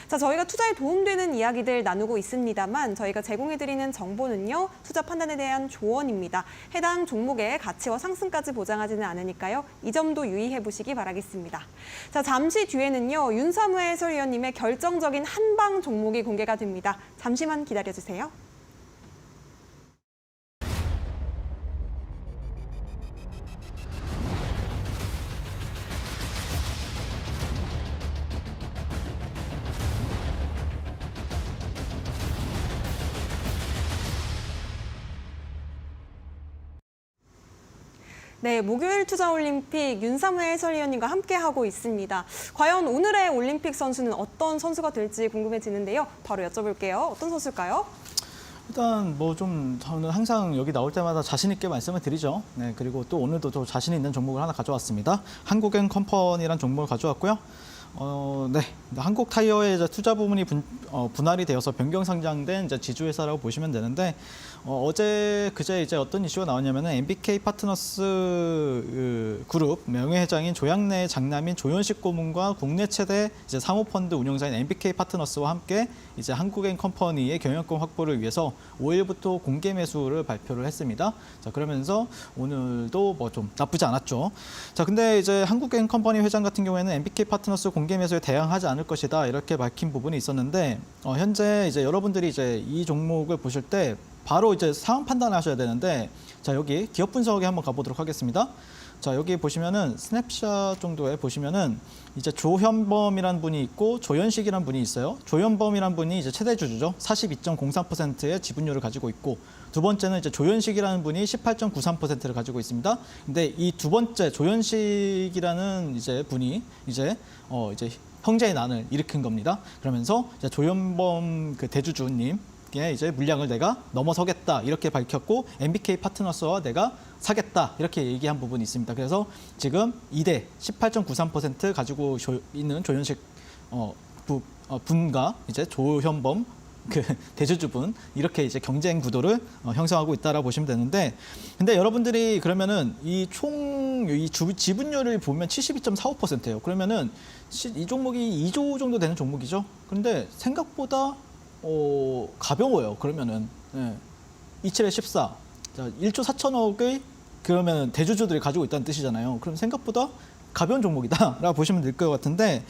Speaker 1: 자, 저희가 투자에 도움되는 이야기들 나누고 있습니다만 저희가 제공해드리는 정보는요. 투자 판단에 대한 조언입니다. 해당 종목의 가치와 상승까지 보장하지는 않으니까요. 이 점도 유의해 보시기 바라겠습니다. 자, 잠시 뒤에는요. 윤사무엘 해설위원님의 결정적인 한방 종목이 공개가 됩니다. 잠시만 기다려주세요. 네, 목요일 투자올림픽 윤사무엘 해설위원님과 함께하고 있습니다. 과연 오늘의 올림픽 선수는 어떤 선수가 될지 궁금해지는데요. 바로 여쭤볼게요. 어떤 선수일까요?
Speaker 2: 일단 뭐 좀 저는 항상 여기 나올 때마다 자신 있게 말씀을 드리죠. 네, 그리고 또 오늘도 또 자신 있는 종목을 하나 가져왔습니다. 한국엔 컴퍼니라는 종목을 가져왔고요. 네. 한국 타이어의 이제 투자 부문이 분할이 되어서 변경 상장된 이제 지주회사라고 보시면 되는데 그제 이제 어떤 이슈가 나왔냐면은 MBK 파트너스 그룹 명예회장인 조양래 장남인 조현식 고문과 국내 최대 이제 사모펀드 운용사인 MBK 파트너스와 함께 이제 한국앤컴퍼니의 경영권 확보를 위해서 5일부터 공개 매수를 발표를 했습니다. 자, 그러면서 오늘도 뭐 좀 나쁘지 않았죠. 자, 근데 이제 한국앤컴퍼니 회장 같은 경우에는 MBK 파트너스 공개 매수에 대항하지 않을 것이다 이렇게 밝힌 부분이 있었는데 현재 이제 여러분들이 이제 이 종목을 보실 때 바로 이제 상황 판단하셔야 되는데 자, 여기 기업 분석에 한번 가보도록 하겠습니다. 자, 여기 보시면은 스냅샷 정도에 보시면은 이제 조현범이라는 분이 있고 조현식이라는 분이 있어요. 조현범이라는 분이 이제 최대 주주죠. 42.03%의 지분율을 가지고 있고 두 번째는 이제 조현식이라는 분이 18.93%를 가지고 있습니다. 근데 이 두 번째 조현식이라는 이제 분이 이제 형제의 난을 일으킨 겁니다. 그러면서 이제 조현범 그 대주주님 이제 물량을 내가 넘어서겠다 이렇게 밝혔고 MBK 파트너스와 내가 사겠다 이렇게 얘기한 부분이 있습니다. 그래서 지금 2대 18.93% 가지고 있는 조현식 분과 이제 조현범 그 대주주분 이렇게 이제 경쟁 구도를 형성하고 있다라고 보시면 되는데 근데 여러분들이 그러면은 이 지분율을 보면 72.45%예요. 그러면은 이 종목이 2조 정도 되는 종목이죠. 그런데 생각보다 가벼워요. 그러면은 27에 14. 자, 1조 4천억의 그러면 대주주들이 가지고 있다는 뜻이잖아요. 그럼 생각보다 가벼운 종목이다라고 보시면 될 것 같은데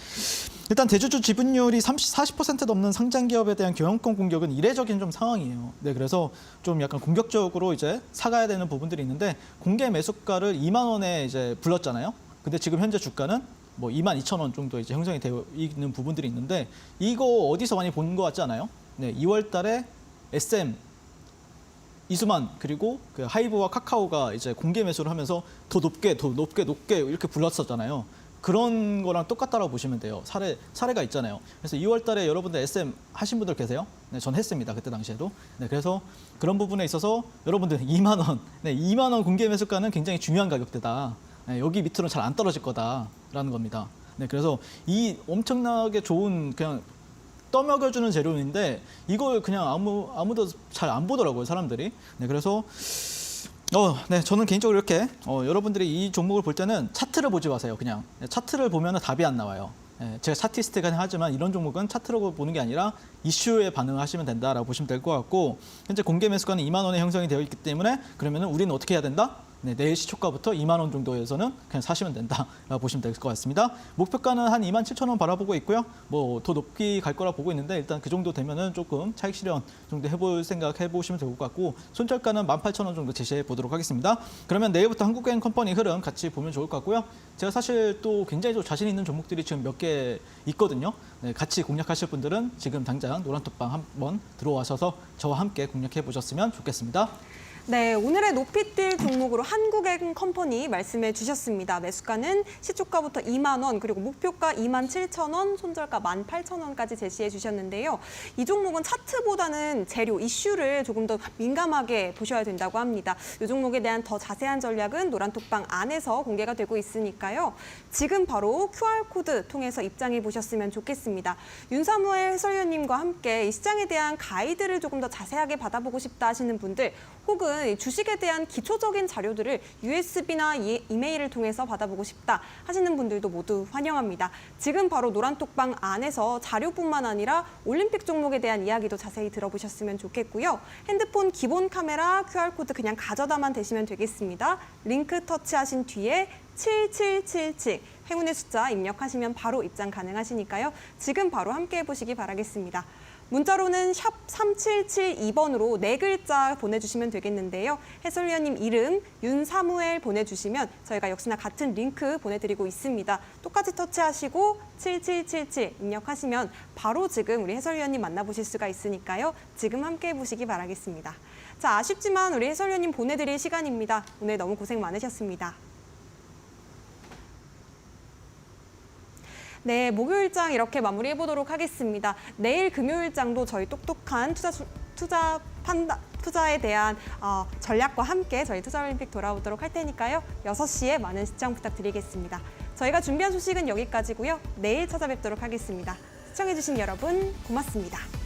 Speaker 2: 일단 대주주 지분율이 40% 넘는 상장 기업에 대한 경영권 공격은 이례적인 좀 상황이에요. 네, 그래서 좀 약간 공격적으로 이제 사가야 되는 부분들이 있는데 공개 매수가를 2만 원에 이제 불렀잖아요. 근데 지금 현재 주가는 뭐 22,000원 정도 이제 형성이 되어 있는 부분들이 있는데 이거 어디서 많이 본 것 같지 않아요? 네, 2월 달에 SM 이수만 그리고 그 하이브와 카카오가 이제 공개 매수를 하면서 더 높게 이렇게 불렀었잖아요. 그런 거랑 똑같다라고 보시면 돼요. 사례가 있잖아요. 그래서 2월 달에 여러분들 SM 하신 분들 계세요? 네, 전 했습니다. 그때 당시에도. 네, 그래서 그런 부분에 있어서 여러분들 2만 원, 네, 2만 원 공개 매수가는 굉장히 중요한 가격대다. 네, 여기 밑으로는 잘 안 떨어질 거다라는 겁니다. 네, 그래서 이 엄청나게 좋은 그냥 떠먹여주는 재료인데 이걸 그냥 아무도 잘 안 보더라고요, 사람들이. 네, 그래서 네, 저는 개인적으로 이렇게 여러분들이 이 종목을 볼 때는 차트를 보지 마세요. 그냥 차트를 보면 답이 안 나와요. 제가 차티스트가 하지만 이런 종목은 차트로 보는 게 아니라 이슈에 반응하시면 된다라고 보시면 될 것 같고 현재 공개 매수가는 2만 원에 형성이 되어 있기 때문에 그러면은 우리는 어떻게 해야 된다? 네, 내일 시초가부터 2만 원 정도에서는 그냥 사시면 된다라고 보시면 될 것 같습니다. 목표가는 한 27,000원 바라보고 있고요. 뭐 더 높이 갈 거라 보고 있는데 일단 그 정도 되면은 조금 차익 실현 정도 해볼 생각 해보시면 될 것 같고 손절가는 18,000원 정도 제시해 보도록 하겠습니다. 그러면 내일부터 한국앤컴퍼니 흐름 같이 보면 좋을 것 같고요. 제가 사실 또 굉장히 좀 자신 있는 종목들이 지금 몇 개 있거든요. 네, 같이 공략하실 분들은 지금 당장 노란톡방 한번 들어와셔서 저와 함께 공략해 보셨으면 좋겠습니다.
Speaker 1: 네, 오늘의 높이 뛸 종목으로 한국앤컴퍼니 말씀해 주셨습니다. 매수가는 시초가부터 2만 원, 그리고 목표가 27,000원, 손절가 18,000원까지 제시해 주셨는데요. 이 종목은 차트보다는 재료, 이슈를 조금 더 민감하게 보셔야 된다고 합니다. 이 종목에 대한 더 자세한 전략은 노란톡방 안에서 공개가 되고 있으니까요. 지금 바로 QR코드 통해서 입장해 보셨으면 좋겠습니다. 윤사무엘 해설위원님과 함께 이 시장에 대한 가이드를 조금 더 자세하게 받아보고 싶다 하시는 분들, 혹은 주식에 대한 기초적인 자료들을 USB나 이메일을 통해서 받아보고 싶다 하시는 분들도 모두 환영합니다. 지금 바로 노란톡방 안에서 자료뿐만 아니라 올림픽 종목에 대한 이야기도 자세히 들어보셨으면 좋겠고요. 핸드폰 기본 카메라 QR코드 그냥 가져다만 대시면 되겠습니다. 링크 터치하신 뒤에 7777 행운의 숫자 입력하시면 바로 입장 가능하시니까요. 지금 바로 함께 해보시기 바라겠습니다. 문자로는 샵 3772번으로 4글자 보내주시면 되겠는데요. 해설위원님 이름 윤사무엘 보내주시면 저희가 역시나 같은 링크 보내드리고 있습니다. 똑같이 터치하시고 7777 입력하시면 바로 지금 우리 해설위원님 만나보실 수가 있으니까요. 지금 함께 해보시기 바라겠습니다. 자, 아쉽지만 우리 해설위원님 보내드릴 시간입니다. 오늘 너무 고생 많으셨습니다. 네, 목요일장 이렇게 마무리해보도록 하겠습니다. 내일 금요일장도 저희 똑똑한 투자에 대한 전략과 함께 저희 투자올림픽 돌아오도록 할 테니까요. 6시에 많은 시청 부탁드리겠습니다. 저희가 준비한 소식은 여기까지고요. 내일 찾아뵙도록 하겠습니다. 시청해주신 여러분 고맙습니다.